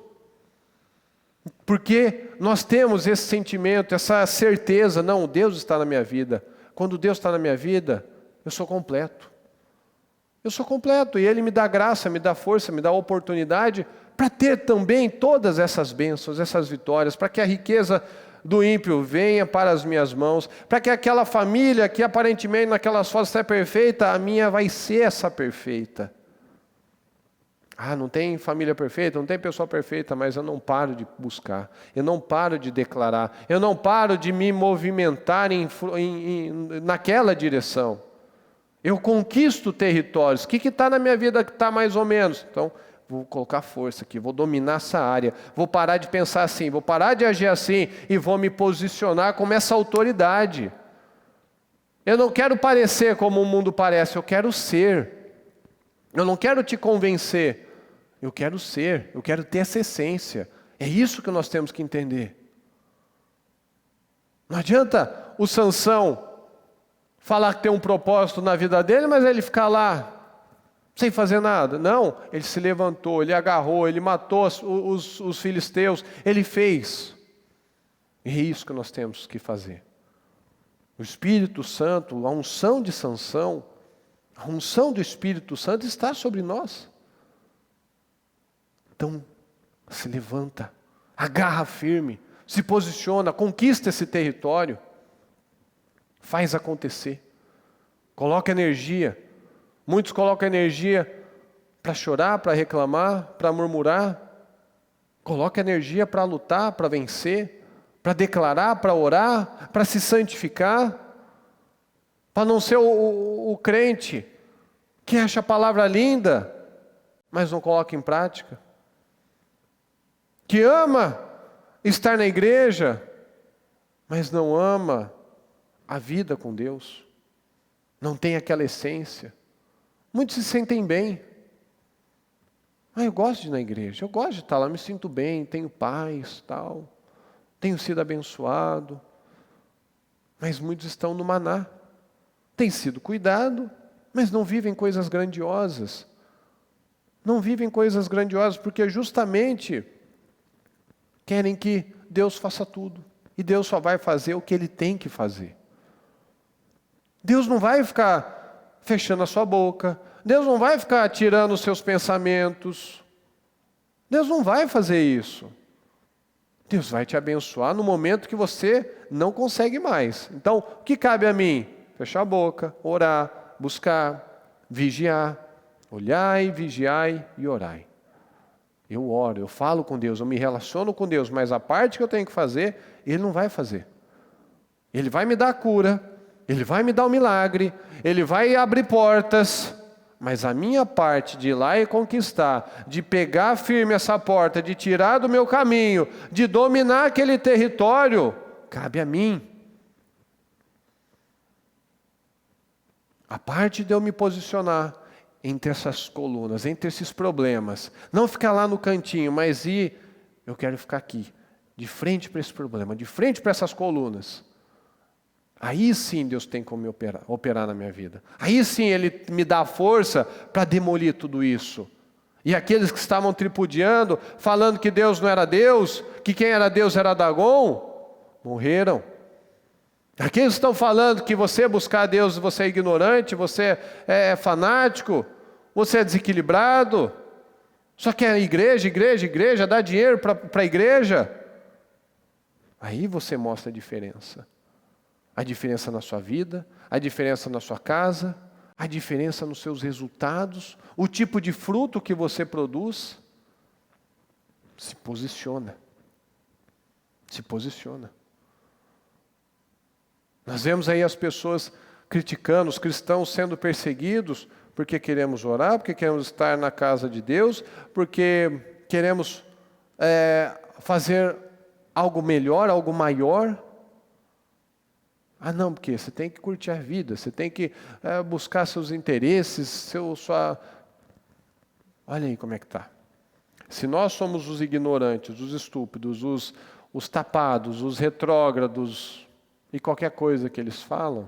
Porque nós temos esse sentimento, essa certeza, não, Deus está na minha vida. Quando Deus está na minha vida, eu sou completo. Eu sou completo e Ele me dá graça, me dá força, me dá oportunidade para ter também todas essas bênçãos, essas vitórias, para que a riqueza do ímpio venha para as minhas mãos, para que aquela família que aparentemente naquelas fotos é perfeita, a minha vai ser essa perfeita. Ah, não tem família perfeita, não tem pessoa perfeita, mas eu não paro de buscar, eu não paro de declarar, eu não paro de me movimentar naquela direção. Eu conquisto territórios. O que está na minha vida que está mais ou menos? Então, vou colocar força aqui, vou dominar essa área, vou parar de pensar assim, vou parar de agir assim e vou me posicionar como essa autoridade. Eu não quero parecer como o mundo parece, eu quero ser. Eu não quero te convencer, eu quero ser, eu quero ter essa essência. É isso que nós temos que entender. Não adianta o Sansão falar que tem um propósito na vida dele, mas ele ficar lá sem fazer nada. Não, ele se levantou, ele agarrou, ele matou os filisteus, ele fez. E é isso que nós temos que fazer. O Espírito Santo, a unção de Sansão, a unção do Espírito Santo está sobre nós. Então, se levanta, agarra firme, se posiciona, conquista esse território, faz acontecer, coloca energia. Muitos colocam energia para chorar, para reclamar, para murmurar. Coloca energia para lutar, para vencer, para declarar, para orar, para se santificar, para não ser o crente que acha a palavra linda, mas não coloca em prática. Que ama estar na igreja, mas não ama a vida com Deus. Não tem aquela essência. Muitos se sentem bem. Eu gosto de ir na igreja, eu gosto de estar lá, me sinto bem, tenho paz, tal. Tenho sido abençoado. Mas muitos estão no maná. Tem sido cuidado, mas não vivem coisas grandiosas. Não vivem coisas grandiosas porque justamente querem que Deus faça tudo. E Deus só vai fazer o que Ele tem que fazer. Deus não vai ficar fechando a sua boca. Deus não vai ficar tirando os seus pensamentos. Deus não vai fazer isso. Deus vai te abençoar no momento que você não consegue mais. Então, o que cabe a mim? Fechar a boca, orar, buscar, vigiar. Olhai, vigiai e orai. Eu oro, eu falo com Deus, eu me relaciono com Deus, mas a parte que eu tenho que fazer, Ele não vai fazer. Ele vai me dar a cura, Ele vai me dar o milagre, Ele vai abrir portas, mas a minha parte de ir lá e conquistar, de pegar firme essa porta, de tirar do meu caminho, de dominar aquele território, cabe a mim. A parte de eu me posicionar entre essas colunas, entre esses problemas, não ficar lá no cantinho, mas eu quero ficar aqui, de frente para esse problema, de frente para essas colunas. Aí sim Deus tem como operar na minha vida. Aí sim Ele me dá força para demolir tudo isso. E aqueles que estavam tripudiando, falando que Deus não era Deus, que quem era Deus era Dagon, morreram. Aqueles que estão falando que você buscar Deus, você é ignorante, você é fanático, você é desequilibrado, só quer igreja, dá dinheiro para a igreja. Aí você mostra a diferença. A diferença na sua vida, a diferença na sua casa, a diferença nos seus resultados, o tipo de fruto que você produz. Se posiciona. Se posiciona. Nós vemos aí as pessoas criticando, os cristãos sendo perseguidos, porque queremos orar, porque queremos estar na casa de Deus, porque queremos fazer algo melhor, algo maior. Não, porque você tem que curtir a vida, você tem que buscar seus interesses, Olha aí como é que está. Se nós somos os ignorantes, os estúpidos, os tapados, os retrógrados, e qualquer coisa que eles falam,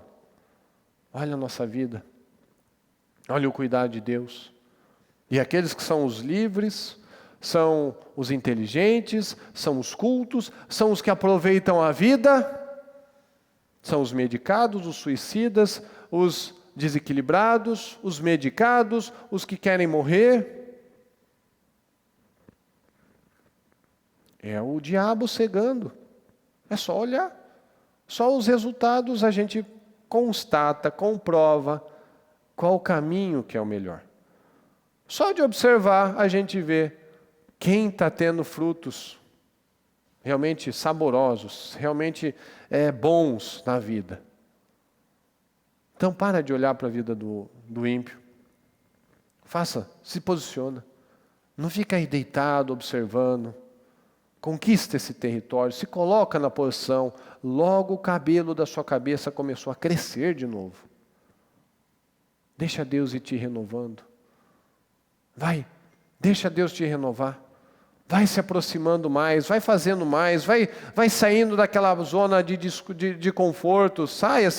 Olha a nossa vida. Olha o cuidado de Deus. E aqueles que são os livres, são os inteligentes, são os cultos, são os que aproveitam a vida, são os medicados, os suicidas, os desequilibrados, os medicados, os que querem morrer. É o diabo cegando. É só olhar. Só os resultados a gente constata, comprova qual o caminho que é o melhor. Só de observar a gente vê quem está tendo frutos realmente saborosos, realmente bons na vida. Então para de olhar para a vida do ímpio. Se posiciona. Não fica aí deitado, observando. Conquista esse território, se coloca na posição. Logo o cabelo da sua cabeça começou a crescer de novo. Deixa Deus ir te renovando. Deixa Deus te renovar. Vai se aproximando mais, vai fazendo mais, vai saindo daquela zona de conforto, saia,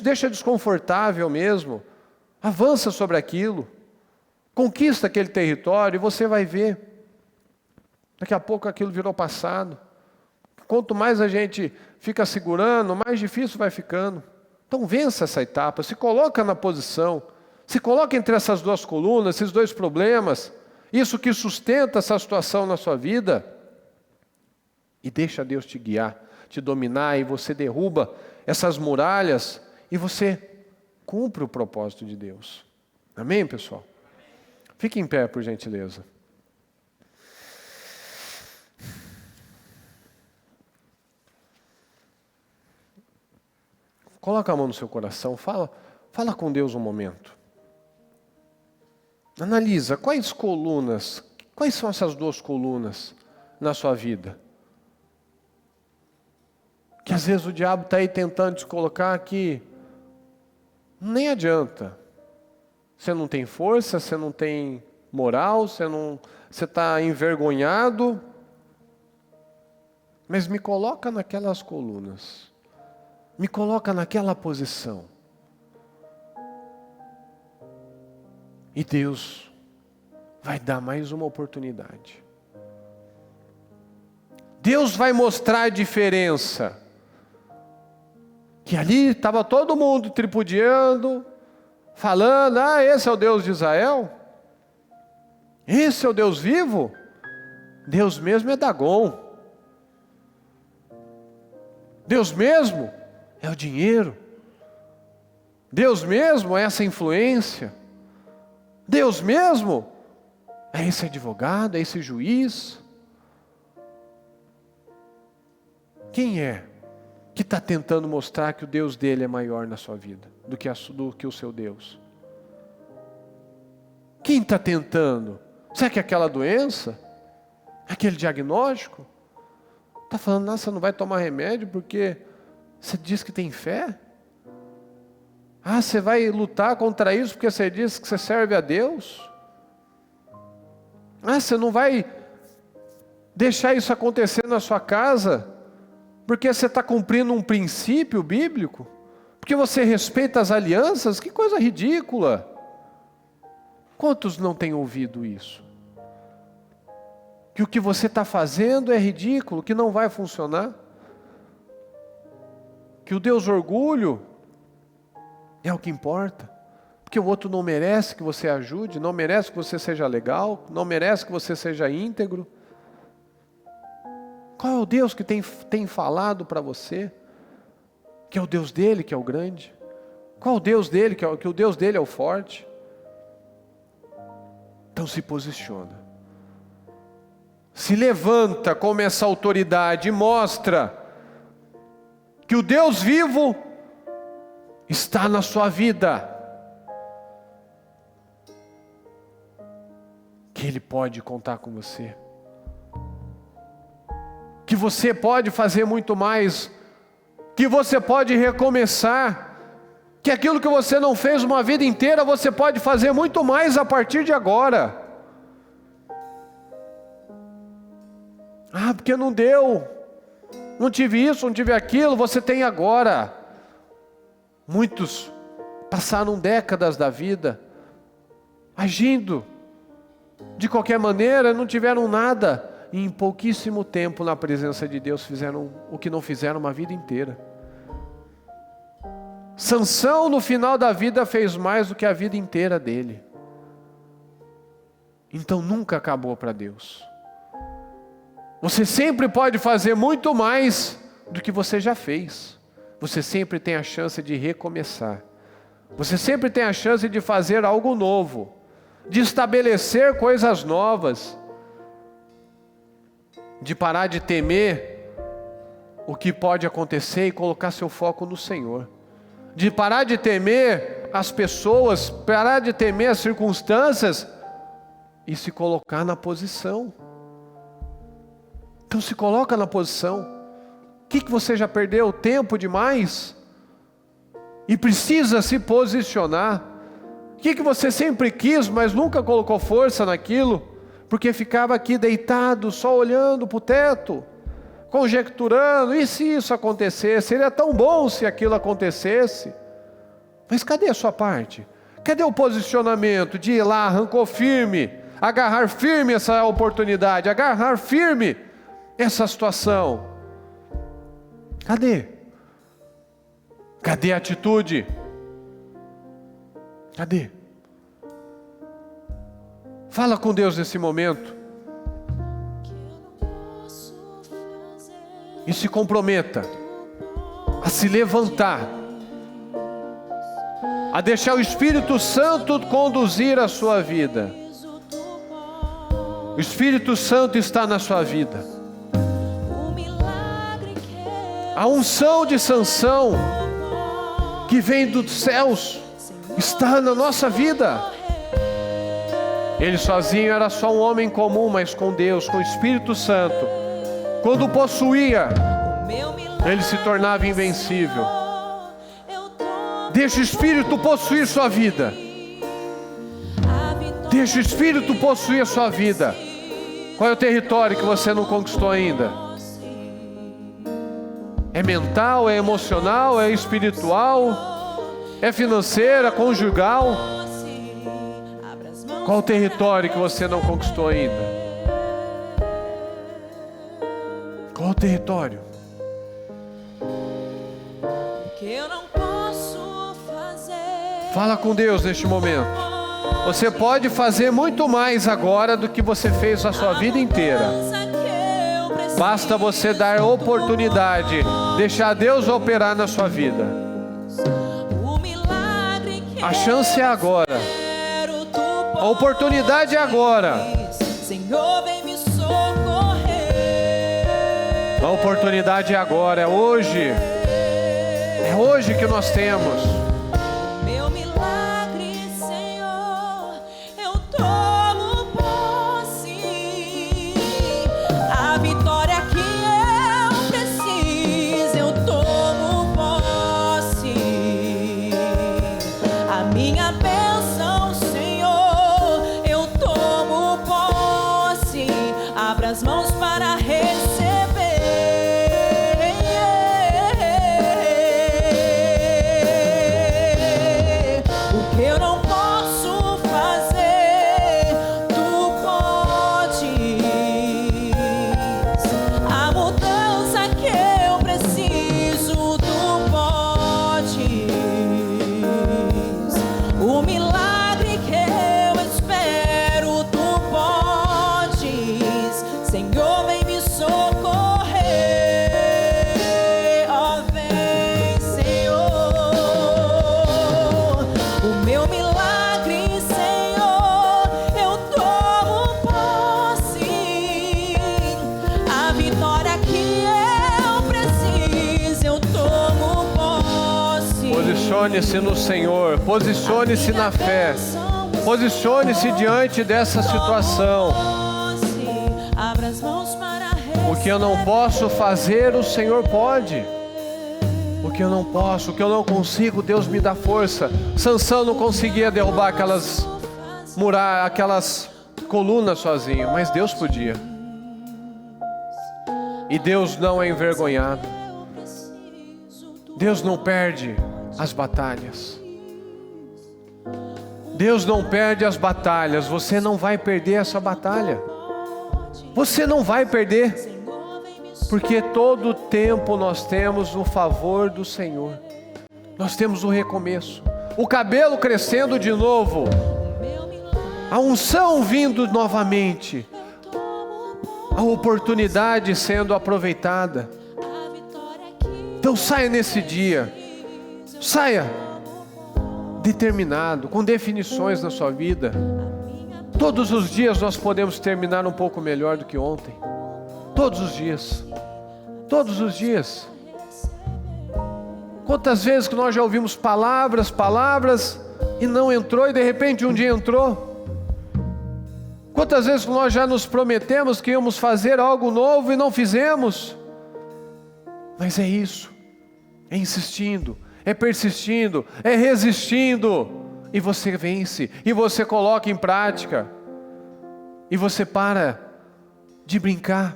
deixa desconfortável mesmo, avança sobre aquilo, conquista aquele território e você vai ver, daqui a pouco aquilo virou passado. Quanto mais a gente fica segurando, mais difícil vai ficando. Então vença essa etapa, se coloca na posição, se coloca entre essas duas colunas, esses dois problemas, isso que sustenta essa situação na sua vida, e deixa Deus te guiar, te dominar, e você derruba essas muralhas, e você cumpre o propósito de Deus. Amém, pessoal? Fique em pé, por gentileza. Coloca a mão no seu coração, fala com Deus um momento. Analisa quais são essas duas colunas na sua vida. Que às vezes o diabo está aí tentando te colocar que nem adianta. Você não tem força, você não tem moral, você está envergonhado. Mas me coloca naquelas colunas. Me coloca naquela posição. E Deus vai dar mais uma oportunidade. Deus vai mostrar a diferença. Que ali estava todo mundo tripudiando, falando, esse é o Deus de Israel? Esse é o Deus vivo? Deus mesmo é Dagon. Deus mesmo é o dinheiro. Deus mesmo é essa influência. Deus mesmo é esse advogado, é esse juiz. Quem é que está tentando mostrar que o Deus dele é maior na sua vida do que o seu Deus? Quem está tentando? Será que é aquela doença? Aquele diagnóstico? Está falando, você não vai tomar remédio porque você diz que tem fé? Você vai lutar contra isso porque você diz que você serve a Deus? Você não vai deixar isso acontecer na sua casa porque você está cumprindo um princípio bíblico? Porque você respeita as alianças? Que coisa ridícula! Quantos não têm ouvido isso? Que o que você está fazendo é ridículo, que não vai funcionar? Que o Deus orgulho é o que importa, porque o outro não merece que você ajude, não merece que você seja legal, não merece que você seja íntegro. Qual é o Deus que tem falado para você? Que é o Deus dele que é o grande? Qual é o Deus dele que o Deus dele é o forte? Então se posiciona. Se levanta como essa autoridade e mostra que o Deus vivo está na sua vida, que Ele pode contar com você, que você pode fazer muito mais, que você pode recomeçar, que aquilo que você não fez uma vida inteira, você pode fazer muito mais a partir de agora. Porque não deu, não tive isso, não tive aquilo, você tem agora. Muitos passaram décadas da vida agindo de qualquer maneira, não tiveram nada, e em pouquíssimo tempo na presença de Deus fizeram o que não fizeram uma vida inteira. Sansão no final da vida fez mais do que a vida inteira dele. Então nunca acabou para Deus. Você sempre pode fazer muito mais do que você já fez. Você sempre tem a chance de recomeçar. Você sempre tem a chance de fazer algo novo, de estabelecer coisas novas, de parar de temer o que pode acontecer e colocar seu foco no Senhor, de parar de temer as pessoas, parar de temer as circunstâncias e se colocar na posição. Então se coloca na posição. O que você já perdeu tempo demais e precisa se posicionar? O que você sempre quis, mas nunca colocou força naquilo, porque ficava aqui deitado, só olhando para o teto, conjecturando, e se isso acontecesse? Seria tão bom se aquilo acontecesse. Mas cadê a sua parte? Cadê o posicionamento de ir lá, arrancou firme, agarrar firme essa oportunidade, agarrar firme essa situação? Cadê? Cadê a atitude? Cadê? Fala com Deus nesse momento. E se comprometa a se levantar, a deixar o Espírito Santo conduzir a sua vida. O Espírito Santo está na sua vida. A unção de Sansão que vem dos céus está na nossa vida. Ele sozinho era só um homem comum, mas com Deus, com o Espírito Santo, quando o possuía, ele se tornava invencível. Deixa o Espírito possuir sua vida. Deixa o Espírito possuir a sua vida. Qual é o território que você não conquistou ainda? É mental, é emocional, é espiritual, é financeira, conjugal? Qual o território que você não conquistou ainda? Qual o território? Fala com Deus neste momento. Você pode fazer muito mais agora do que você fez a sua vida inteira. Basta você dar oportunidade, deixar Deus operar na sua vida. A chance é agora. A oportunidade é agora. A oportunidade é agora, é hoje. É hoje que nós temos. Posicione-se no Senhor, posicione-se na fé, posicione-se diante dessa situação. O que eu não posso fazer, o Senhor pode. O que eu não posso, o que eu não consigo, Deus me dá força. Sansão não conseguia derrubar aquelas colunas sozinho, mas Deus podia. E Deus não é envergonhado. Deus não perde as batalhas. Deus não perde as batalhas, você não vai perder essa batalha. Você não vai perder, porque todo o tempo nós temos o favor do Senhor. Nós temos o recomeço, o cabelo crescendo de novo, a unção vindo novamente, a oportunidade sendo aproveitada. Então saia nesse dia, saia determinado, com definições na sua vida. Todos os dias nós podemos terminar um pouco melhor do que ontem. Todos os dias. Todos os dias. Quantas vezes que nós já ouvimos palavras e não entrou, e de repente um dia entrou. Quantas vezes que nós já nos prometemos que íamos fazer algo novo e não fizemos. Mas é isso, é insistindo, é persistindo, é resistindo, e você vence, e você coloca em prática, e você para de brincar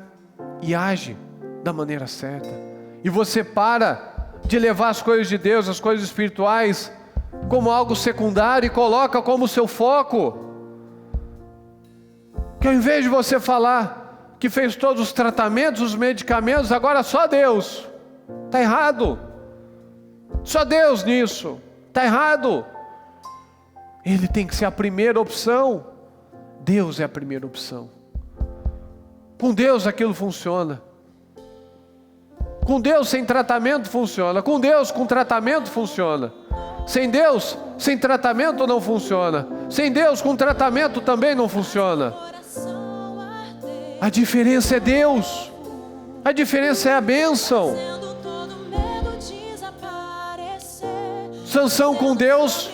e age da maneira certa, e você para de levar as coisas de Deus, as coisas espirituais, como algo secundário e coloca como seu foco. Que ao invés de você falar que fez todos os tratamentos, os medicamentos, agora só Deus, está errado. Só Deus nisso, está errado. Ele tem que ser a primeira opção. Deus é a primeira opção. Com Deus aquilo funciona. Com Deus sem tratamento funciona. Com Deus com tratamento funciona. Sem Deus, sem tratamento não funciona. Sem Deus com tratamento também não funciona. A diferença é Deus. A diferença é a bênção. Sansão com Deus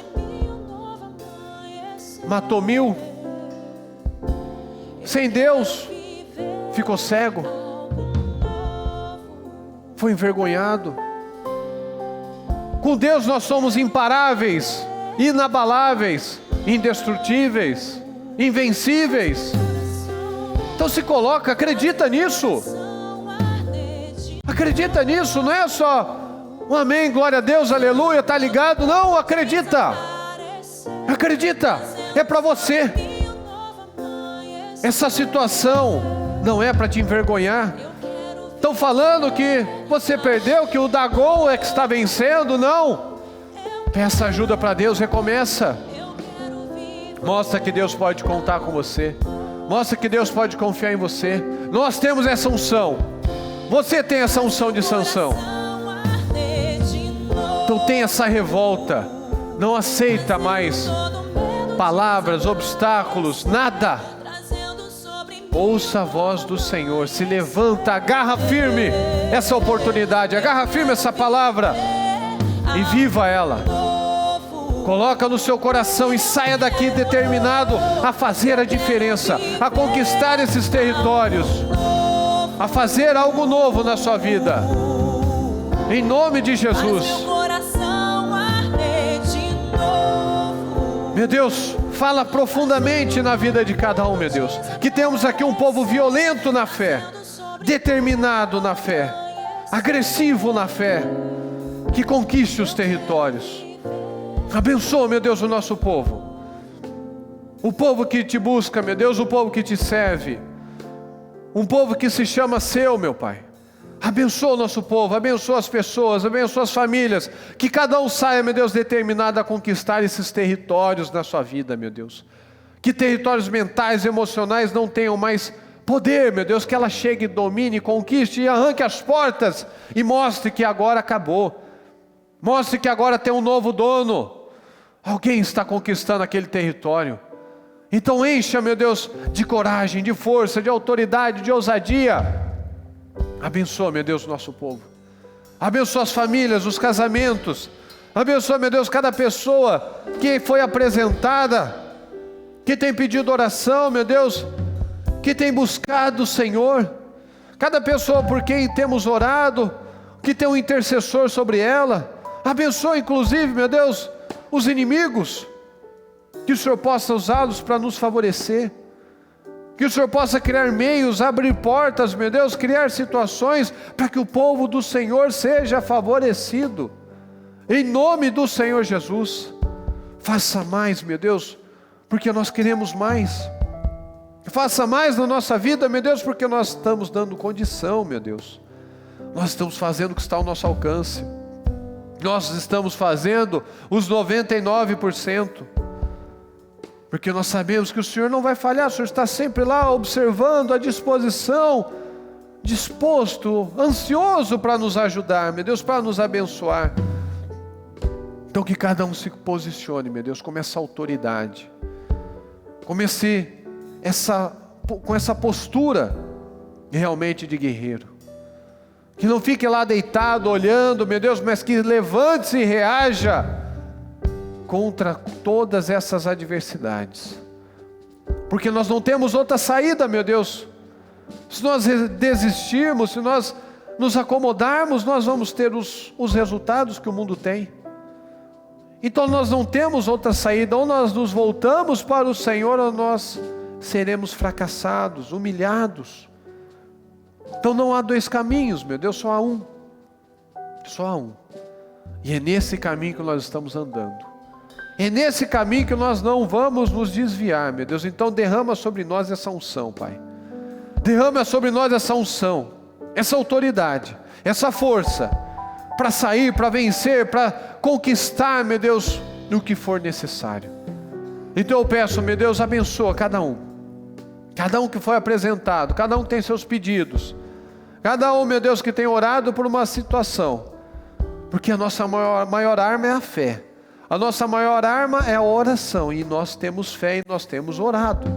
matou 1000. Sem Deus ficou cego, foi envergonhado. Com Deus nós somos imparáveis, inabaláveis, indestrutíveis, invencíveis. Então se coloca, acredita nisso. Acredita nisso, não é só um amém, glória a Deus, aleluia, está ligado? Não, acredita. Acredita, é para você. Essa situação não é para te envergonhar. Estão falando que você perdeu, que o Dagon é que está vencendo. Não. Peça ajuda para Deus, recomeça. Mostra que Deus pode contar com você. Mostra que Deus pode confiar em você. Nós temos essa unção. Você tem essa unção de Sansão. Então tem essa revolta. Não aceita mais palavras, obstáculos, nada. Ouça a voz do Senhor, se levanta, agarra firme essa oportunidade, agarra firme essa palavra e viva ela. Coloca no seu coração e saia daqui determinado a fazer a diferença, a conquistar esses territórios, a fazer algo novo na sua vida. Em nome de Jesus. Meu Deus, fala profundamente na vida de cada um, meu Deus. Que temos aqui um povo violento na fé, determinado na fé, agressivo na fé, que conquiste os territórios. Abençoa, meu Deus, o nosso povo. O povo que te busca, meu Deus, o povo que te serve. Um povo que se chama seu, meu Pai. Abençoa o nosso povo, abençoa as pessoas, abençoa as famílias. Que cada um saia, meu Deus, determinado a conquistar esses territórios na sua vida, meu Deus. Que territórios mentais, emocionais não tenham mais poder, meu Deus. Que ela chegue, domine, conquiste e arranque as portas e mostre que agora acabou. Mostre que agora tem um novo dono. Alguém está conquistando aquele território. Então encha, meu Deus, de coragem, de força, de autoridade, de ousadia. Abençoa, meu Deus, o nosso povo. Abençoa as famílias, os casamentos. Abençoa, meu Deus, cada pessoa que foi apresentada, que tem pedido oração, meu Deus, que tem buscado o Senhor. Cada pessoa por quem temos orado, que tem um intercessor sobre ela. Abençoa, inclusive, meu Deus, os inimigos. Que o Senhor possa usá-los para nos favorecer. Que o Senhor possa criar meios, abrir portas, meu Deus, criar situações para que o povo do Senhor seja favorecido. Em nome do Senhor Jesus, faça mais, meu Deus, porque nós queremos mais. Faça mais na nossa vida, meu Deus, porque nós estamos dando condição, meu Deus. Nós estamos fazendo o que está ao nosso alcance. Nós estamos fazendo os 99%. Porque nós sabemos que o Senhor não vai falhar, o Senhor está sempre lá observando, à disposição, disposto, ansioso para nos ajudar, meu Deus, para nos abençoar. Então que cada um se posicione, meu Deus, com essa autoridade, com essa postura realmente de guerreiro. Que não fique lá deitado olhando, meu Deus, mas que levante-se e reaja contra todas essas adversidades. Porque nós não temos outra saída, meu Deus. Se nós desistirmos, se nós nos acomodarmos, nós vamos ter os resultados que o mundo tem. Então nós não temos outra saída, ou nós nos voltamos para o Senhor, ou nós seremos fracassados, humilhados. Então não há dois caminhos, meu Deus, só há um. Só há um. E é nesse caminho que nós estamos andando. É nesse caminho que nós não vamos nos desviar, meu Deus. Então derrama sobre nós essa unção, Pai. Derrama sobre nós essa unção, essa autoridade, essa força, para sair, para vencer, para conquistar, meu Deus, no que for necessário. Então eu peço, meu Deus, abençoa cada um que foi apresentado, cada um que tem seus pedidos, cada um, meu Deus, que tem orado por uma situação, porque a nossa maior arma é a fé, a nossa maior arma é a oração, e nós temos fé e nós temos orado.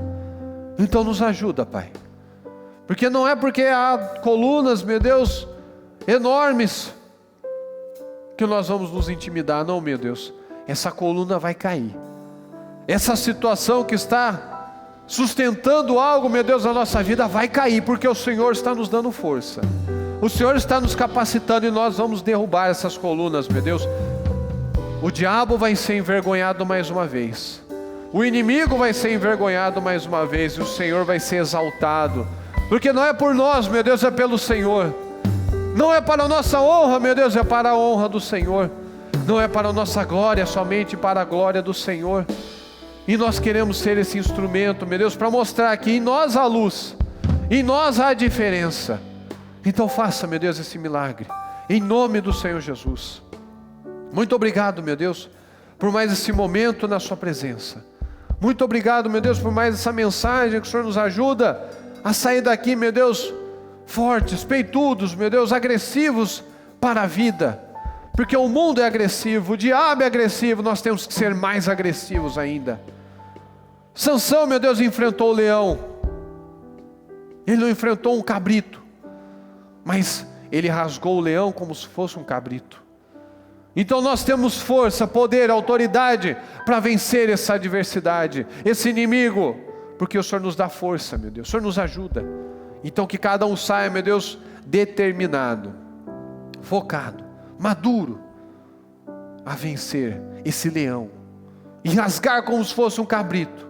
Então nos ajuda, Pai, porque não é porque há colunas, meu Deus, enormes, que nós vamos nos intimidar, não, meu Deus. Essa coluna vai cair. Essa situação que está sustentando algo, meu Deus, na nossa vida vai cair, porque o Senhor está nos dando força. O Senhor está nos capacitando e nós vamos derrubar essas colunas, meu Deus. O diabo vai ser envergonhado mais uma vez. O inimigo vai ser envergonhado mais uma vez e o Senhor vai ser exaltado. Porque não é por nós, meu Deus, é pelo Senhor. Não é para a nossa honra, meu Deus, é para a honra do Senhor. Não é para a nossa glória, é somente para a glória do Senhor. E nós queremos ser esse instrumento, meu Deus, para mostrar que em nós há luz, em nós há diferença. Então faça, meu Deus, esse milagre, em nome do Senhor Jesus. Muito obrigado, meu Deus, por mais esse momento na sua presença. Muito obrigado, meu Deus, por mais essa mensagem que o Senhor nos ajuda a sair daqui, meu Deus, fortes, peitudos, meu Deus, agressivos para a vida, porque o mundo é agressivo, o diabo é agressivo, nós temos que ser mais agressivos ainda. Sansão, meu Deus, enfrentou o leão, ele não enfrentou um cabrito, mas ele rasgou o leão como se fosse um cabrito. Então nós temos força, poder, autoridade para vencer essa adversidade, esse inimigo, porque o Senhor nos dá força, meu Deus, o Senhor nos ajuda. Então que cada um saia, meu Deus, determinado, focado, maduro, a vencer esse leão, e rasgar como se fosse um cabrito,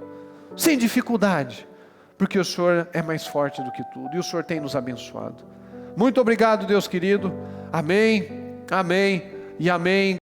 sem dificuldade, porque o Senhor é mais forte do que tudo, e o Senhor tem nos abençoado. Muito obrigado, Deus querido, amém, amém e amém.